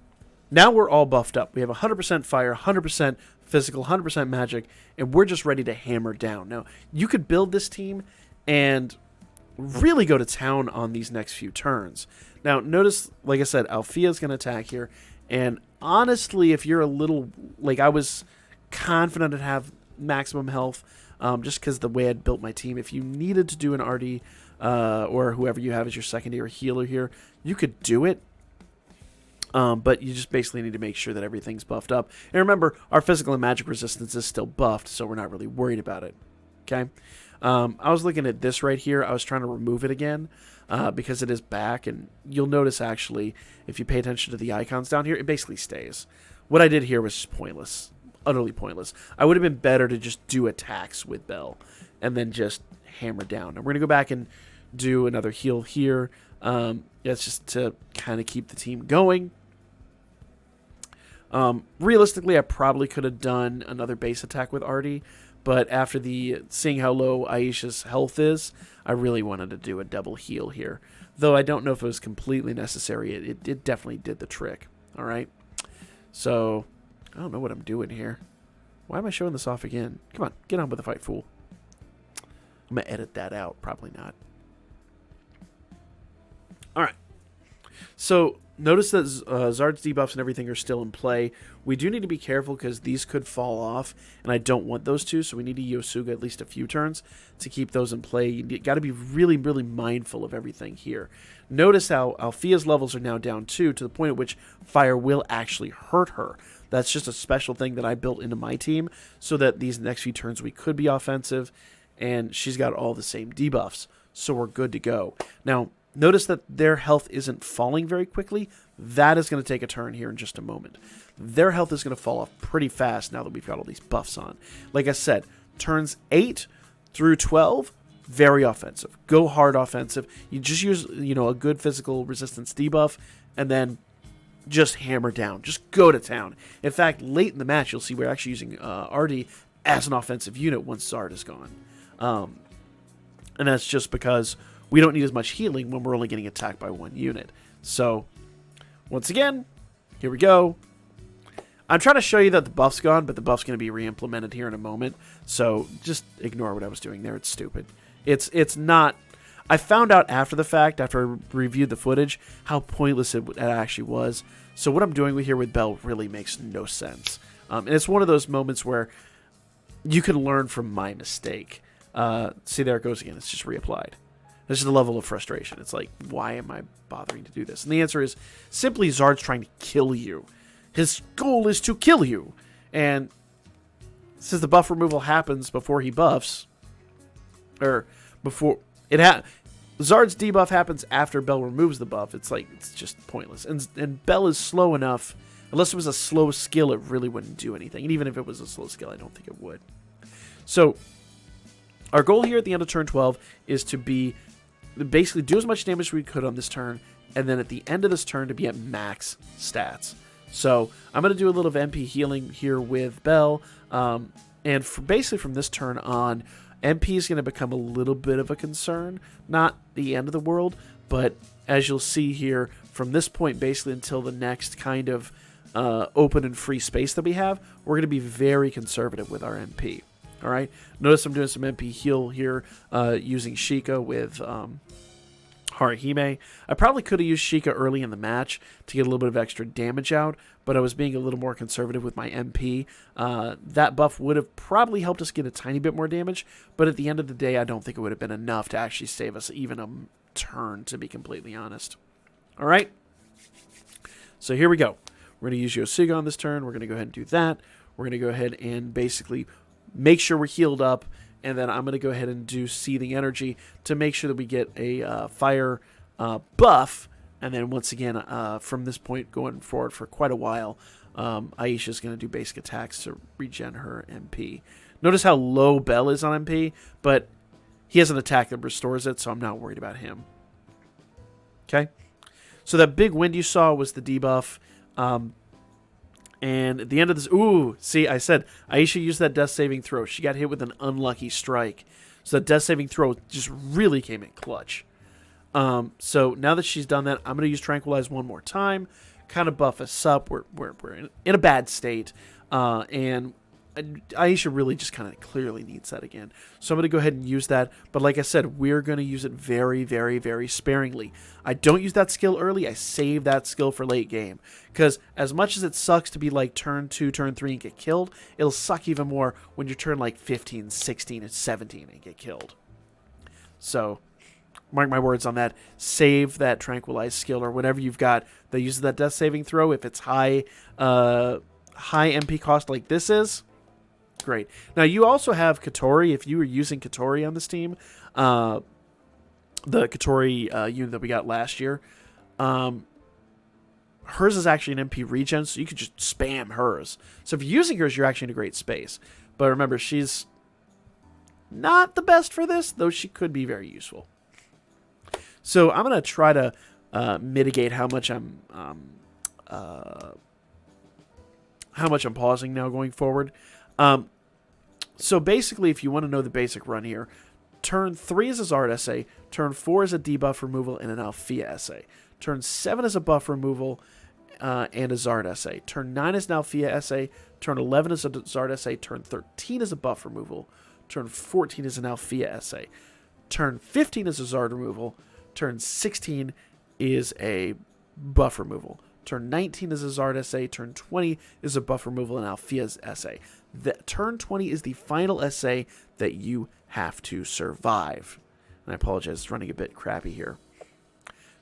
now we're all buffed up. We have 100% fire, 100% physical, 100% magic, and we're just ready to hammer down. Now, you could build this team and really go to town on these next few turns. Now, notice, like I said, Althea's going to attack here, and honestly, if you're a little, like I was confident to have maximum health, just because the way I'd built my team, if you needed to do an RD, or whoever you have as your secondary healer here, you could do it. But you just basically need to make sure that everything's buffed up. And remember, our physical and magic resistance is still buffed, so we're not really worried about it. Okay? I was looking at this right here. I was trying to remove it again because it is back. And you'll notice, actually, if you pay attention to the icons down here, it basically stays. What I did here was just pointless. Utterly pointless. I would have been better to just do attacks with Belle and then just hammer down. And we're going to go back and do another heal here. That's just to kind of keep the team going. Realistically, I probably could have done another base attack with Artie, but after seeing how low Aisha's health is, I really wanted to do a double heal here. Though I don't know if it was completely necessary. It definitely did the trick. All right. So, I don't know what I'm doing here. Why am I showing this off again? Come on, get on with the fight, fool. I'm going to edit that out. Probably not. All right. So, notice that Zard's debuffs and everything are still in play. We do need to be careful because these could fall off, and I don't want those to, so we need to Yosuga at least a few turns to keep those in play. You got to be really, really mindful of everything here. Notice how Althea's levels are now down too, to the point at which fire will actually hurt her. That's just a special thing that I built into my team so that these next few turns we could be offensive, and she's got all the same debuffs, so we're good to go. Now, notice that their health isn't falling very quickly. That is going to take a turn here in just a moment. Their health is going to fall off pretty fast now that we've got all these buffs on. Like I said, turns 8 through 12, very offensive. Go hard offensive. You just use, a good physical resistance debuff, and then just hammer down. Just go to town. In fact, late in the match, you'll see we're actually using Artie as an offensive unit once Zard is gone. And that's just because we don't need as much healing when we're only getting attacked by one unit. So, once again, here we go. I'm trying to show you that the buff's gone, but the buff's going to be re-implemented here in a moment. So, just ignore what I was doing there. It's stupid. It's not... I found out after the fact, after I reviewed the footage, how pointless it actually was. So, what I'm doing here with Belle really makes no sense. And it's one of those moments where you can learn from my mistake. See, there it goes again. It's just reapplied. This is the level of frustration. It's like, why am I bothering to do this? And the answer is simply Zard's trying to kill you. His goal is to kill you. And since the buff removal happens before he buffs, or before Zard's debuff happens after Belle removes the buff. It's like, it's just pointless. And Belle is slow enough, unless it was a slow skill, it really wouldn't do anything. And even if it was a slow skill, I don't think it would. So, our goal here at the end of turn 12 is to basically do as much damage as we could on this turn, and then at the end of this turn to be at max stats. So I'm going to do a little of MP healing here with Belle, and basically from this turn on, MP is going to become a little bit of a concern. Not the end of the world, but as you'll see here, from this point basically until the next kind of open and free space that we have, we're going to be very conservative with our MP. All right. Notice I'm doing some MP heal here using Sheikah with Haruhime. I probably could have used Sheikah early in the match to get a little bit of extra damage out, but I was being a little more conservative with my MP. That buff would have probably helped us get a tiny bit more damage, but at the end of the day, I don't think it would have been enough to actually save us even a turn, to be completely honest. All right. So here we go. We're going to use Yosiga on this turn. We're going to go ahead and do that. We're going to go ahead and basically make sure we're healed up. And then I'm going to go ahead and do Seething Energy to make sure that we get a fire buff. And then once again, from this point going forward for quite a while, Aisha's going to do basic attacks to regen her MP. Notice how low Bell is on MP, but he has an attack that restores it, so I'm not worried about him. Okay? So that big wind you saw was the debuff. And at the end of this... Ooh, see, I said Aisha used that death saving throw. She got hit with an unlucky strike. So that death saving throw just really came in clutch. So now that she's done that, I'm going to use Tranquilize one more time. Kind of buff us up. We're in a bad state. And Aisha really just kind of clearly needs that again. So I'm going to go ahead and use that. But like I said, we're going to use it very, very, very sparingly. I don't use that skill early. I save that skill for late game. Because as much as it sucks to be like turn 2, turn 3 and get killed, it'll suck even more when you turn like 15, 16, and 17 and get killed. So mark my words on that. Save that Tranquilize skill or whatever you've got that uses that death saving throw. If it's high MP cost like this is, great. Now, you also have Katori. If you were using Katori on this team, the Katori unit that we got last year, hers is actually an MP regen, so you could just spam hers. So if you're using hers, you're actually in a great space. But remember, she's not the best for this, though she could be very useful. So I'm going to try to mitigate how much I'm pausing now going forward. So basically, if you want to know the basic run here, turn 3 is a Zard essay, turn 4 is a debuff removal and an Althea essay, turn 7 is a buff removal and a Zard essay, turn 9 is an Althea essay, turn 11 is a Zard essay, turn 13 is a buff removal, turn 14 is an Althea essay, turn 15 is a Zard removal, turn 16 is a buff removal. Turn 19 is a Zard essay. Turn 20 is a buff removal and Althea's essay. Turn 20 is the final essay that you have to survive. And I apologize, it's running a bit crappy here.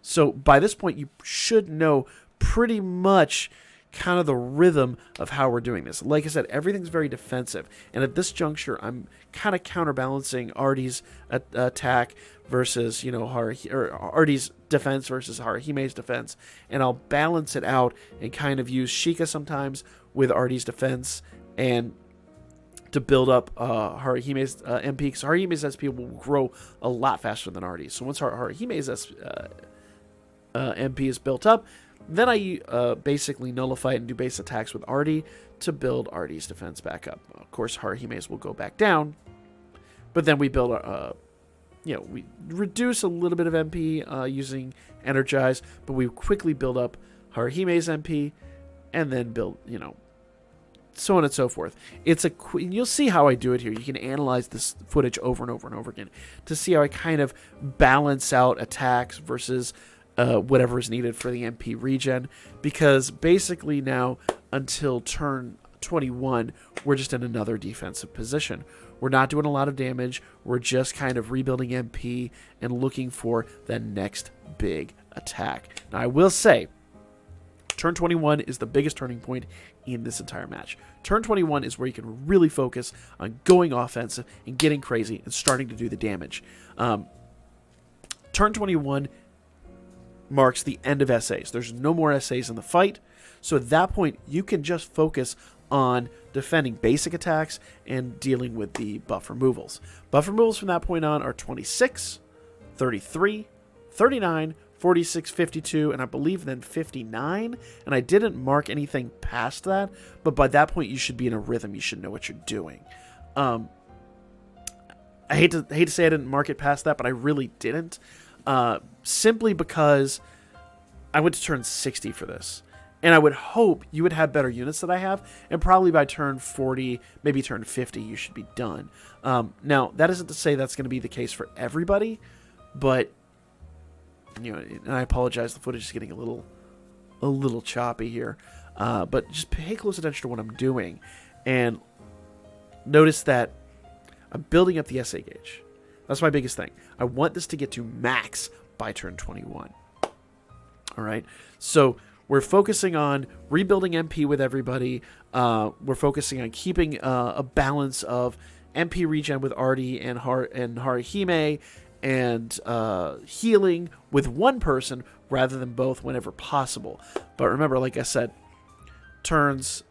So by this point, you should know pretty much kind of the rhythm of how we're doing this. Like I said, everything's very defensive. And at this juncture, I'm kind of counterbalancing Artie's attack versus, Artie's defense versus Haruhime's defense. And I'll balance it out and kind of use Sheikah sometimes with Artie's defense and to build up Haruhime's MP. Because Haruhime's SP will grow a lot faster than Artie's. So once Haruhime's MP is built up, then I basically nullify it and do base attacks with Artie to build Artie's defense back up. Of course, Haruhime's will go back down, but then we build, we reduce a little bit of MP using Energize, but we quickly build up Haruhime's MP, and then build, so on and so forth. You'll see how I do it here. You can analyze this footage over and over and over again to see how I kind of balance out attacks versus whatever is needed for the MP regen, because basically now until turn 21 we're just in another defensive position. We're not doing a lot of damage. We're just kind of rebuilding MP and looking for the next big attack. Now I will say turn 21 is the biggest turning point in this entire match. Turn 21 is where you can really focus on going offensive and getting crazy and starting to do the damage. Turn 21 marks the end of essays. There's no more essays in the fight. So at that point, you can just focus on defending basic attacks and dealing with the buff removals. Buff removals from that point on are 26, 33, 39, 46, 52, and I believe then 59. And I didn't mark anything past that, but by that point, you should be in a rhythm. You should know what you're doing. I hate to say I didn't mark it past that, but I really didn't. Simply because I went to turn 60 for this. And I would hope you would have better units than I have. And probably by turn 40, maybe turn 50, you should be done. Now, that isn't to say that's going to be the case for everybody. But, and I apologize, the footage is getting a little choppy here. But just pay close attention to what I'm doing. And notice that I'm building up the SA gauge. That's my biggest thing. I want this to get to max by turn 21. All right. So we're focusing on rebuilding MP with everybody. We're focusing on keeping a balance of MP regen with Artie and Harihime, and healing with one person rather than both whenever possible. But remember, like I said, turns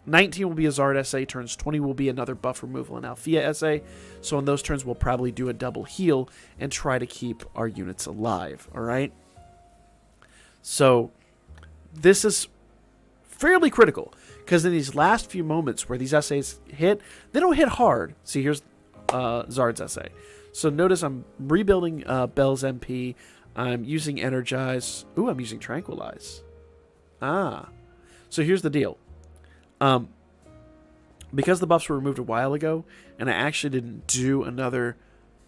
19 will be a Zard SA, turns 20 will be another buff removal and Althea SA. So on those turns, we'll probably do a double heal and try to keep our units alive, all right? So this is fairly critical, because in these last few moments where these SAs hit, they don't hit hard. See, here's Zard's SA. So notice I'm rebuilding Bell's MP. I'm using Energize. Ooh, I'm using Tranquilize. Ah. So here's the deal. Because the buffs were removed a while ago, and I actually didn't do another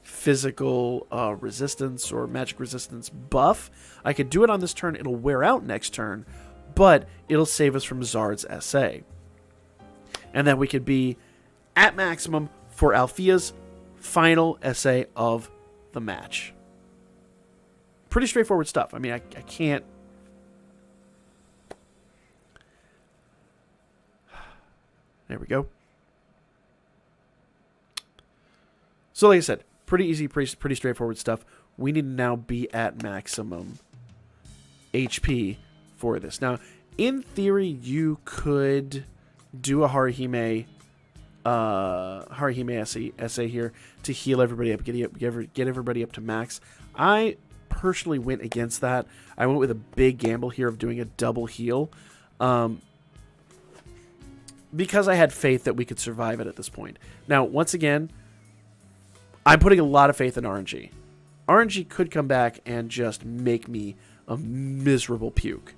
physical resistance or magic resistance buff, I could do it on this turn. It'll wear out next turn, but it'll save us from Zard's SA. And then we could be at maximum for Althea's final SA of the match. Pretty straightforward stuff. I mean, I can't... There we go. So like I said, pretty easy, pretty straightforward stuff. We need to now be at maximum HP for this. Now, in theory, you could do a Harihime SA here to heal everybody up, get everybody up to max. I personally went against that. I went with a big gamble here of doing a double heal, because I had faith that we could survive it at this point. Now, once again, I'm putting a lot of faith in RNG. RNG could come back and just make me a miserable puke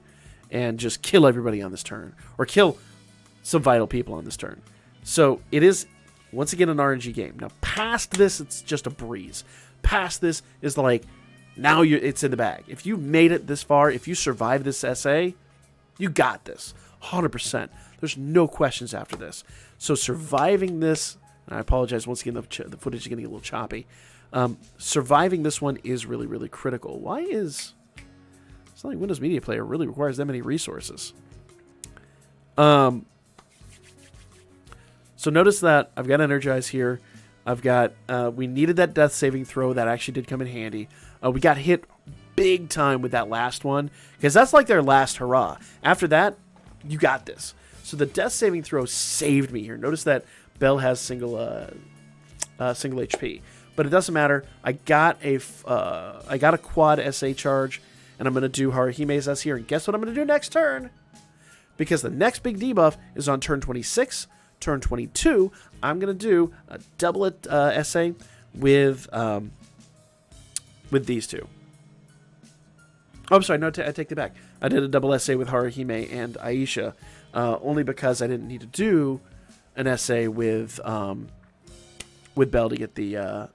and just kill everybody on this turn, or kill some vital people on this turn. So it is, once again, an RNG game. Now, past this, it's just a breeze. Past this is like, now it's in the bag. If you made it this far, if you survive this SA, you got this, 100%. There's no questions after this. So surviving this, and I apologize once again, the footage is getting a little choppy. Surviving this one is really, really critical. Why is... It's not like Windows Media Player really requires that many resources. So notice that I've got Energize here. I've got... we needed that death saving throw. That actually did come in handy. We got hit big time with that last one, because that's like their last hurrah. After that, you got this. So the death saving throw saved me here. Notice that Bell has single HP, but it doesn't matter. I got a quad SA charge, and I'm gonna do Harihime's S here. And guess what I'm gonna do next turn? Because the next big debuff is on turn 26, turn 22. I'm gonna do a double SA with these two. Oh, I'm sorry. No, I take that back. I did a double SA with Harihime and Aisha, only because I didn't need to do an SA with Bell to get the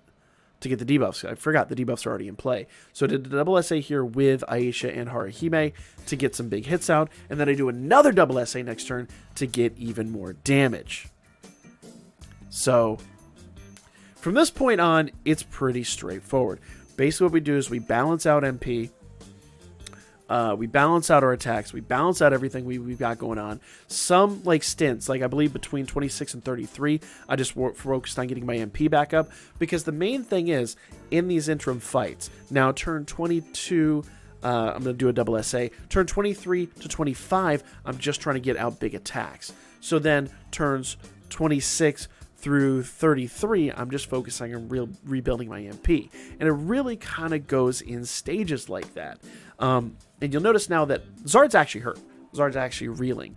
debuffs. I forgot the debuffs are already in play. So I did a double SA here with Aisha and Harihime to get some big hits out, and then I do another double SA next turn to get even more damage. So from this point on, it's pretty straightforward. Basically what we do is we balance out MP, we balance out our attacks, we balance out everything we've got going on. Some like stints, like I believe between 26 and 33, I just focused on getting my MP back up, because the main thing is in these interim fights. Now turn 22, I'm going to do a double SA. Turn 23 to 25, I'm just trying to get out big attacks. So then turns 26 through 33, I'm just focusing on rebuilding my MP. And it really kind of goes in stages like that. And you'll notice now that Zard's actually hurt. Zard's actually reeling.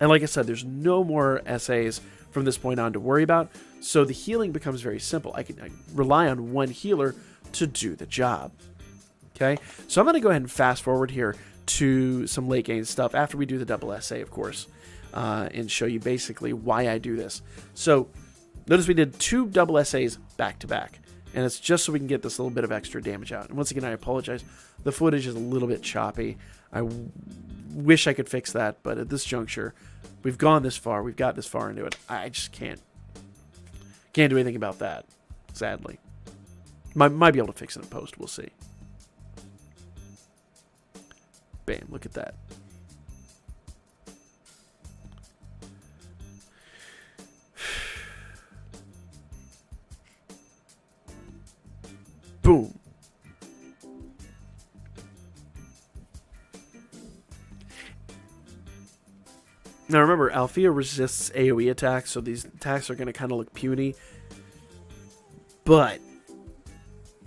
And like I said, there's no more SAs from this point on to worry about. So the healing becomes very simple. I rely on one healer to do the job. Okay, so I'm going to go ahead and fast forward here to some late game stuff after we do the double SA, of course. And show you basically why I do this. So notice we did 2 double SAs back to back, and it's just so we can get this little bit of extra damage out. And once again, I apologize. The footage is a little bit choppy. I wish I could fix that, but at this juncture, we've gone this far. We've got this far into it. I just can't do anything about that, sadly. Might be able to fix it in post. We'll see. Bam, look at that. Boom. Now remember, Althea resists AoE attacks, so these attacks are going to kind of look puny. But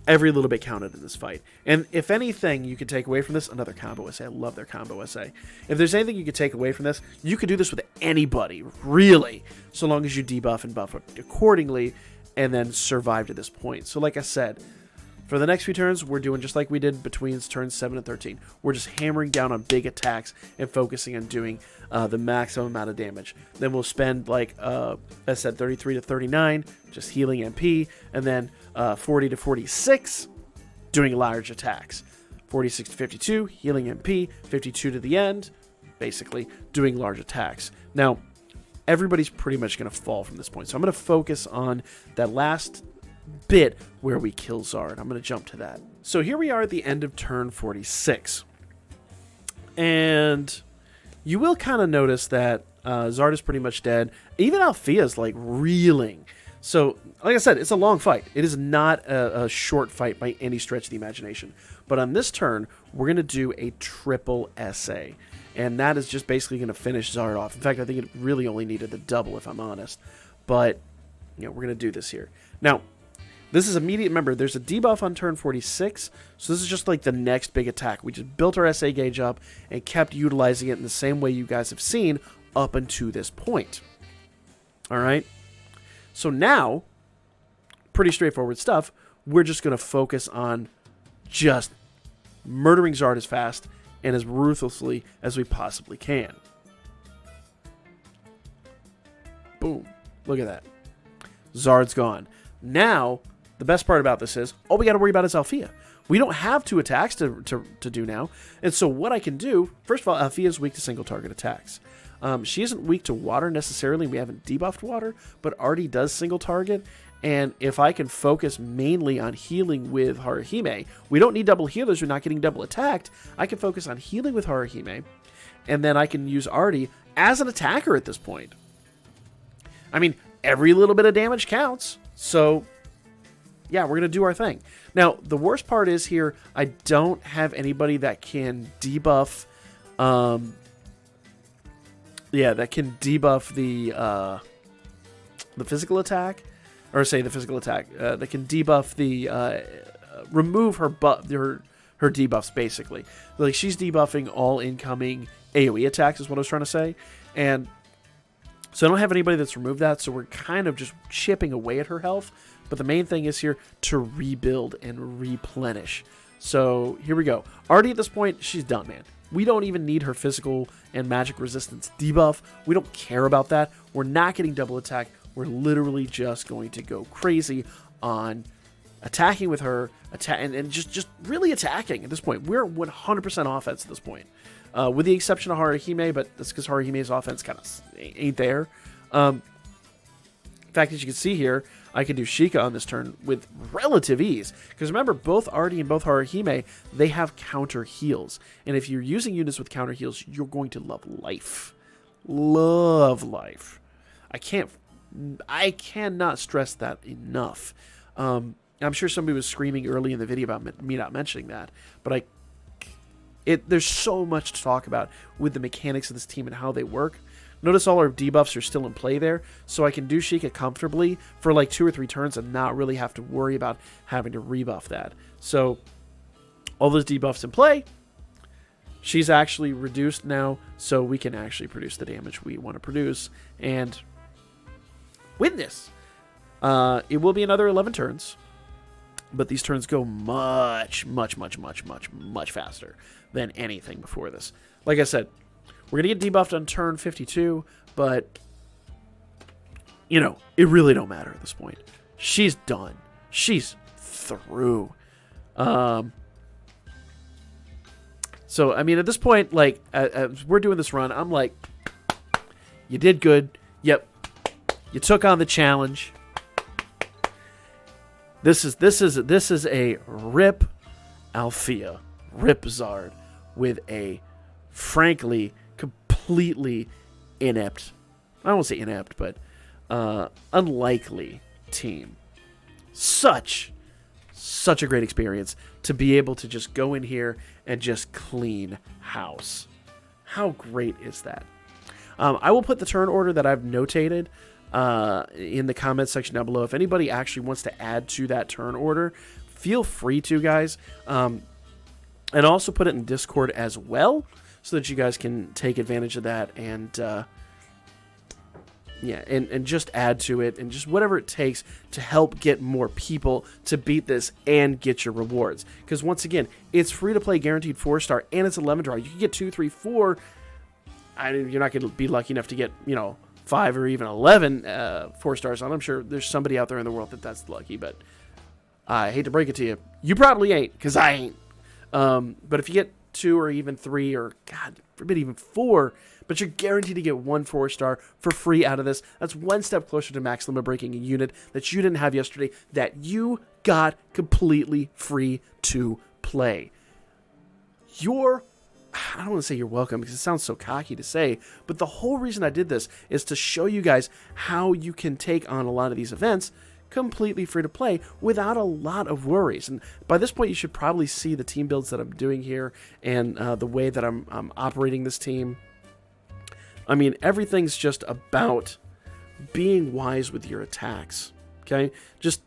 every little bit counted in this fight. And if anything you could take away from this, another combo essay. I love their combo essay. If there's anything you could take away from this, you could do this with anybody, really, so long as you debuff and buff accordingly and then survive to this point. So like I said, for the next few turns, we're doing just like we did between turns 7 and 13. We're just hammering down on big attacks and focusing on doing the maximum amount of damage. Then we'll spend, like I said, 33 to 39, just healing MP, and then 40 to 46, doing large attacks. 46 to 52, healing MP, 52 to the end, basically doing large attacks. Now, everybody's pretty much going to fall from this point, so I'm going to focus on that last bit where we kill Zard. I'm going to jump to that. So here we are at the end of turn 46. And you will kind of notice that Zard is pretty much dead. Even Althea's like reeling. So, like I said, it's a long fight. It is not a short fight by any stretch of the imagination. But on this turn, we're going to do a triple essay. And that is just basically going to finish Zard off. In fact, I think it really only needed the double, if I'm honest. But, you know, we're going to do this here. Now, this is immediate. Remember, there's a debuff on turn 46, so this is just like the next big attack. We just built our SA gauge up and kept utilizing it in the same way you guys have seen up until this point. All right? So now, pretty straightforward stuff. We're just going to focus on just murdering Zard as fast and as ruthlessly as we possibly can. Boom. Look at that. Zard's gone. Now, the best part about this is, all we got to worry about is Althea. We don't have 2 attacks to do now. And so what I can do, first of all, Althea is weak to single target attacks. She isn't weak to water necessarily. We haven't debuffed water, but Artie does single target. And if I can focus mainly on healing with Haruhime, we don't need double healers. We're not getting double attacked. I can focus on healing with Haruhime, and then I can use Artie as an attacker at this point. I mean, every little bit of damage counts. So, yeah, we're going to do our thing. Now, the worst part is here, I don't have anybody that can debuff, that can debuff the physical attack, or say the physical attack, that can debuff the, remove her debuffs, basically. Like, she's debuffing all incoming AoE attacks, is what I was trying to say, and so I don't have anybody that's removed that, so we're kind of just chipping away at her health. But the main thing is here to rebuild and replenish. So here we go. Artie at this point, she's done, man. We don't even need her physical and magic resistance debuff. We don't care about that. We're not getting double attack. We're literally just going to go crazy on attacking with her, and just really attacking at this point. We're 100% offense at this point. With the exception of Haruhime, but that's because Haruhime's offense kind of ain't there. In fact, as you can see here, I can do Sheikah on this turn with relative ease. Because remember, both Artie and both Haruhime, they have counter heals. And if you're using units with counter heals, you're going to love life. Love life. I cannot stress that enough. I'm sure somebody was screaming early in the video about me not mentioning that. But there's so much to talk about with the mechanics of this team and how they work. Notice all our debuffs are still in play there, so I can do Sheikah comfortably for like 2 or 3 turns and not really have to worry about having to rebuff that. So, all those debuffs in play, she's actually reduced now, so we can actually produce the damage we want to produce and win this. It will be another 11 turns, but these turns go much faster than anything before this. Like I said, we're going to get debuffed on turn 52, but, you know, it really don't matter at this point. She's done. She's through. So, I mean, at this point, like, as we're doing this run, I'm like, you did good. Yep. You took on the challenge. This is a Rip Althea, Rip Zard, with a frankly, completely inept. I won't say inept, but unlikely team. Such a great experience to be able to just go in here and just clean house. How great is that? I will put the turn order that I've notated in the comments section down below. If anybody actually wants to add to that turn order, feel free to, guys. And also put it in Discord as well, so that you guys can take advantage of that and yeah, and just add to it, and just whatever it takes to help get more people to beat this and get your rewards. Because once again, it's free to play, guaranteed 4-star, and it's 11 draw. You can get 2, 3, 4. You're not going to be lucky enough to get 5 or even 11 4-stars on. I'm sure there's somebody out there in the world that's lucky, but I hate to break it to you, you probably ain't, because I ain't. But if you get 2 or even 3, or God forbid even 4, but you're guaranteed to get 1 4-star for free out of this, that's one step closer to max limit breaking a unit that you didn't have yesterday, that you got completely free to play. I don't want to say you're welcome, because it sounds so cocky to say, but the whole reason I did this is to show you guys how you can take on a lot of these events completely free to play without a lot of worries. And by this point, you should probably see the team builds that I'm doing here, and the way that I'm operating this team. I mean, everything's just about being wise with your attacks, okay? Just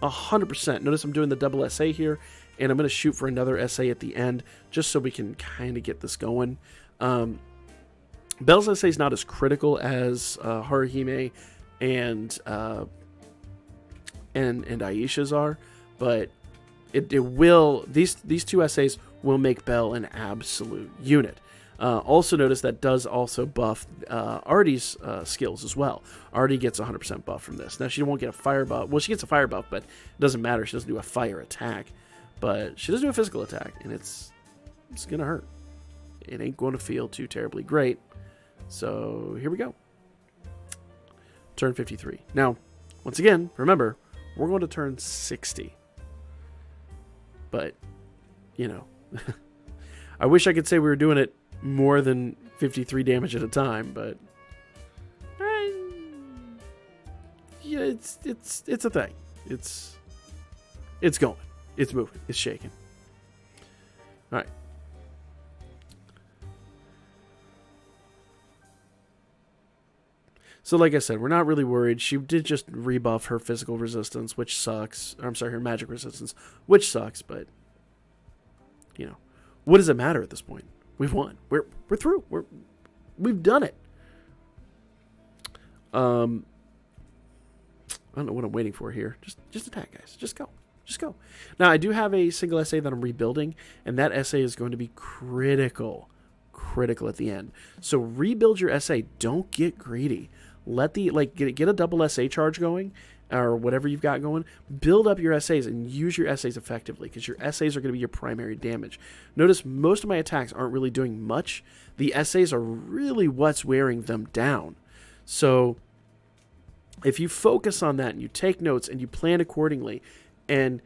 100%. Notice I'm doing the double SA here, and I'm going to shoot for another SA at the end, just so we can kind of get this going. Bell's SA is not as critical as Haruhime and Aisha's are, but it will, these two SAs will make Bell an absolute unit. Also notice that does also buff Artie's skills as well. Artie gets 100% buff from this. Now she won't get a fire buff. Well, she gets a fire buff, but it doesn't matter. She doesn't do a fire attack, but she does do a physical attack, and it's gonna hurt. It ain't going to feel too terribly great. So here we go. Turn 53. Now, once again, remember, we're going to turn 60. But, I wish I could say we were doing it more than 53 damage at a time, but yeah, it's a thing. It's going. It's moving. It's shaking. All right. So like I said, we're not really worried. She did just rebuff her physical resistance, which sucks. Or, I'm sorry, her magic resistance, which sucks, but what does it matter at this point? We've won. We're through. We've done it. I don't know what I'm waiting for here. Just attack, guys. Just go. Now, I do have a single SA that I'm rebuilding, and that SA is going to be critical at the end. So rebuild your SA. Don't get greedy. Let get a double SA charge going, or whatever you've got going. Build up your SAs and use your SAs effectively, because your SAs are going to be your primary damage. Notice most of my attacks aren't really doing much. The SAs are really what's wearing them down. So if you focus on that and you take notes and you plan accordingly, and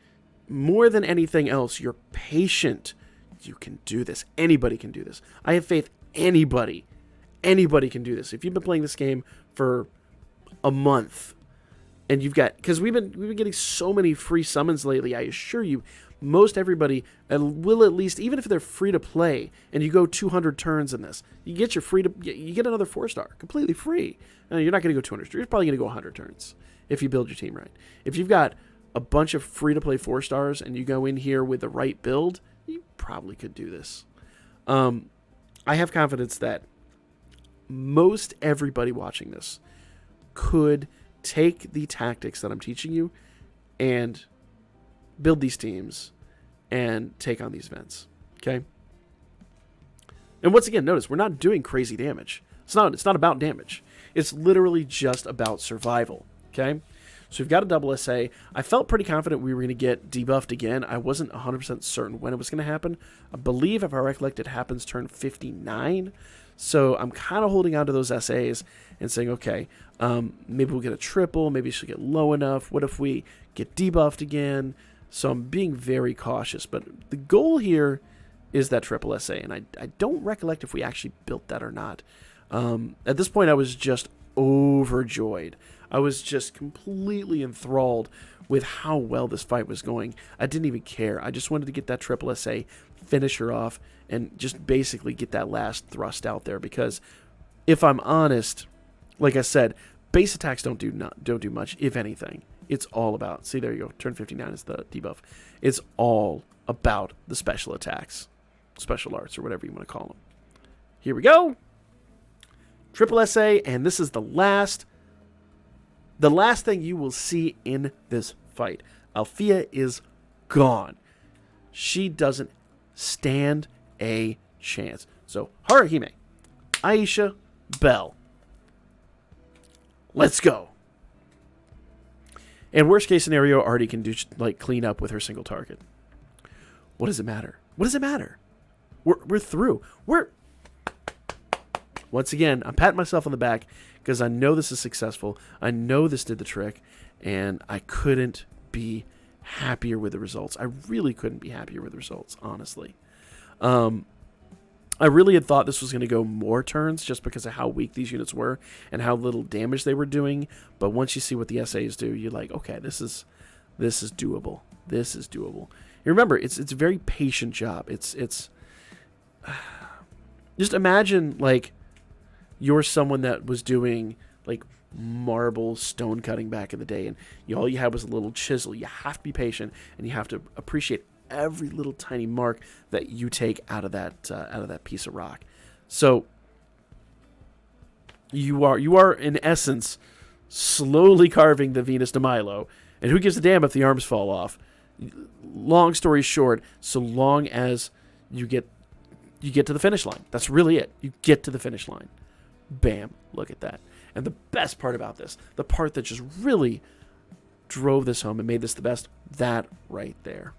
more than anything else, you're patient, you can do this. Anybody can do this. I have faith anybody can do this. If you've been playing this game for a month, and you've got, because we've been getting so many free summons lately, I assure you, most everybody will at least, even if they're free to play, and you go 200 turns in this, you get you get another 4-star completely free. Now, you're not going to go 200. You're probably going to go 100 turns if you build your team right. If you've got a bunch of free to play 4-stars and you go in here with the right build, you probably could do this. I have confidence that most everybody watching this could take the tactics that I'm teaching you and build these teams and take on these events. Okay. And once again, notice we're not doing crazy damage. It's not about damage. It's literally just about survival. Okay. So we've got a double SA. I felt pretty confident we were going to get debuffed again. I wasn't 100% certain when it was going to happen. I believe, if I recollect, it happens turn 59. So I'm kind of holding on to those SAs and saying, okay, maybe we'll get a triple. Maybe she'll get low enough. What if we get debuffed again? So I'm being very cautious. But the goal here is that triple SA, and I don't recollect if we actually built that or not. At this point, I was just overjoyed. I was just completely enthralled with how well this fight was going. I didn't even care. I just wanted to get that triple SA, finish her off, and just basically get that last thrust out there. Because if I'm honest, like I said, base attacks don't do much, if anything. It's all about, see, there you go, turn 59 is the debuff. It's all about the special attacks, special arts, or whatever you want to call them. Here we go. Triple SA, and this is the last thing you will see in this fight. Althea is gone. She doesn't stand a chance. So, Haruhime, Aisha, Belle. Let's go. And worst case scenario, Artie can do like clean up with her single target. What does it matter? What does it matter? We're through. Once again, I'm patting myself on the back because I know this is successful. I know this did the trick, and I couldn't be happier with the results. I really couldn't be happier with the results, honestly. I really had thought this was going to go more turns just because of how weak these units were and how little damage they were doing. But once you see what the SAs do, you're like, okay, this is doable. This is doable. You remember, it's a very patient job. It's just imagine like you're someone that was doing like marble stone cutting back in the day, and all you had was a little chisel. You have to be patient, and you have to appreciate every little tiny mark that you take out of that piece of rock. So you are in essence slowly carving the Venus de Milo, and who gives a damn if the arms fall off? Long story short, so long as you get to the finish line, that's really it. You get to the finish line. Bam! Look at that. And the best part about this, the part that just really drove this home and made this the best, that right there.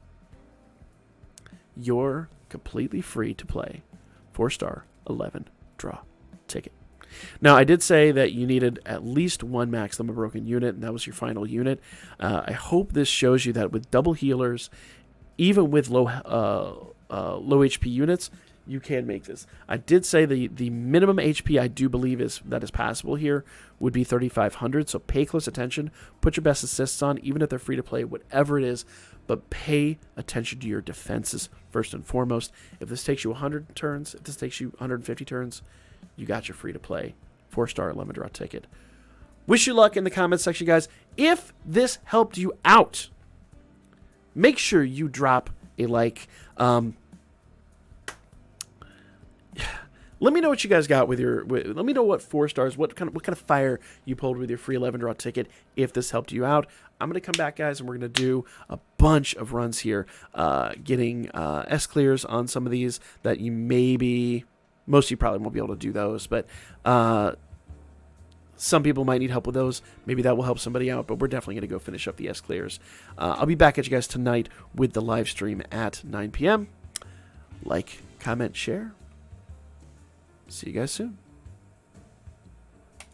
You're completely free to play 4-star 11 draw ticket. Now, I did say that you needed at least one maximum broken unit, and that was your final unit. I hope this shows you that with double healers, even with low HP units, you can make this. I did say the minimum HP I do believe is passable here would be 3,500, so pay close attention. Put your best assists on, even if they're free to play, whatever it is, but pay attention to your defenses first and foremost. If this takes you 100 turns, if this takes you 150 turns, you got your free to play 4-star 11 draw ticket. Wish you luck in the comments section, guys. If this helped you out, make sure you drop a like. Let me know what you guys got with your. Let me know what 4 stars, what kind of fire you pulled with your free 11 draw ticket. If this helped you out, I'm gonna come back, guys, and we're gonna do a bunch of runs here, getting S clears on some of these that you maybe. Most of you probably won't be able to do those, but some people might need help with those. Maybe that will help somebody out, but we're definitely going to go finish up the S clears. I'll be back at you guys tonight with the live stream at 9 p.m. Like, comment, share. See you guys soon.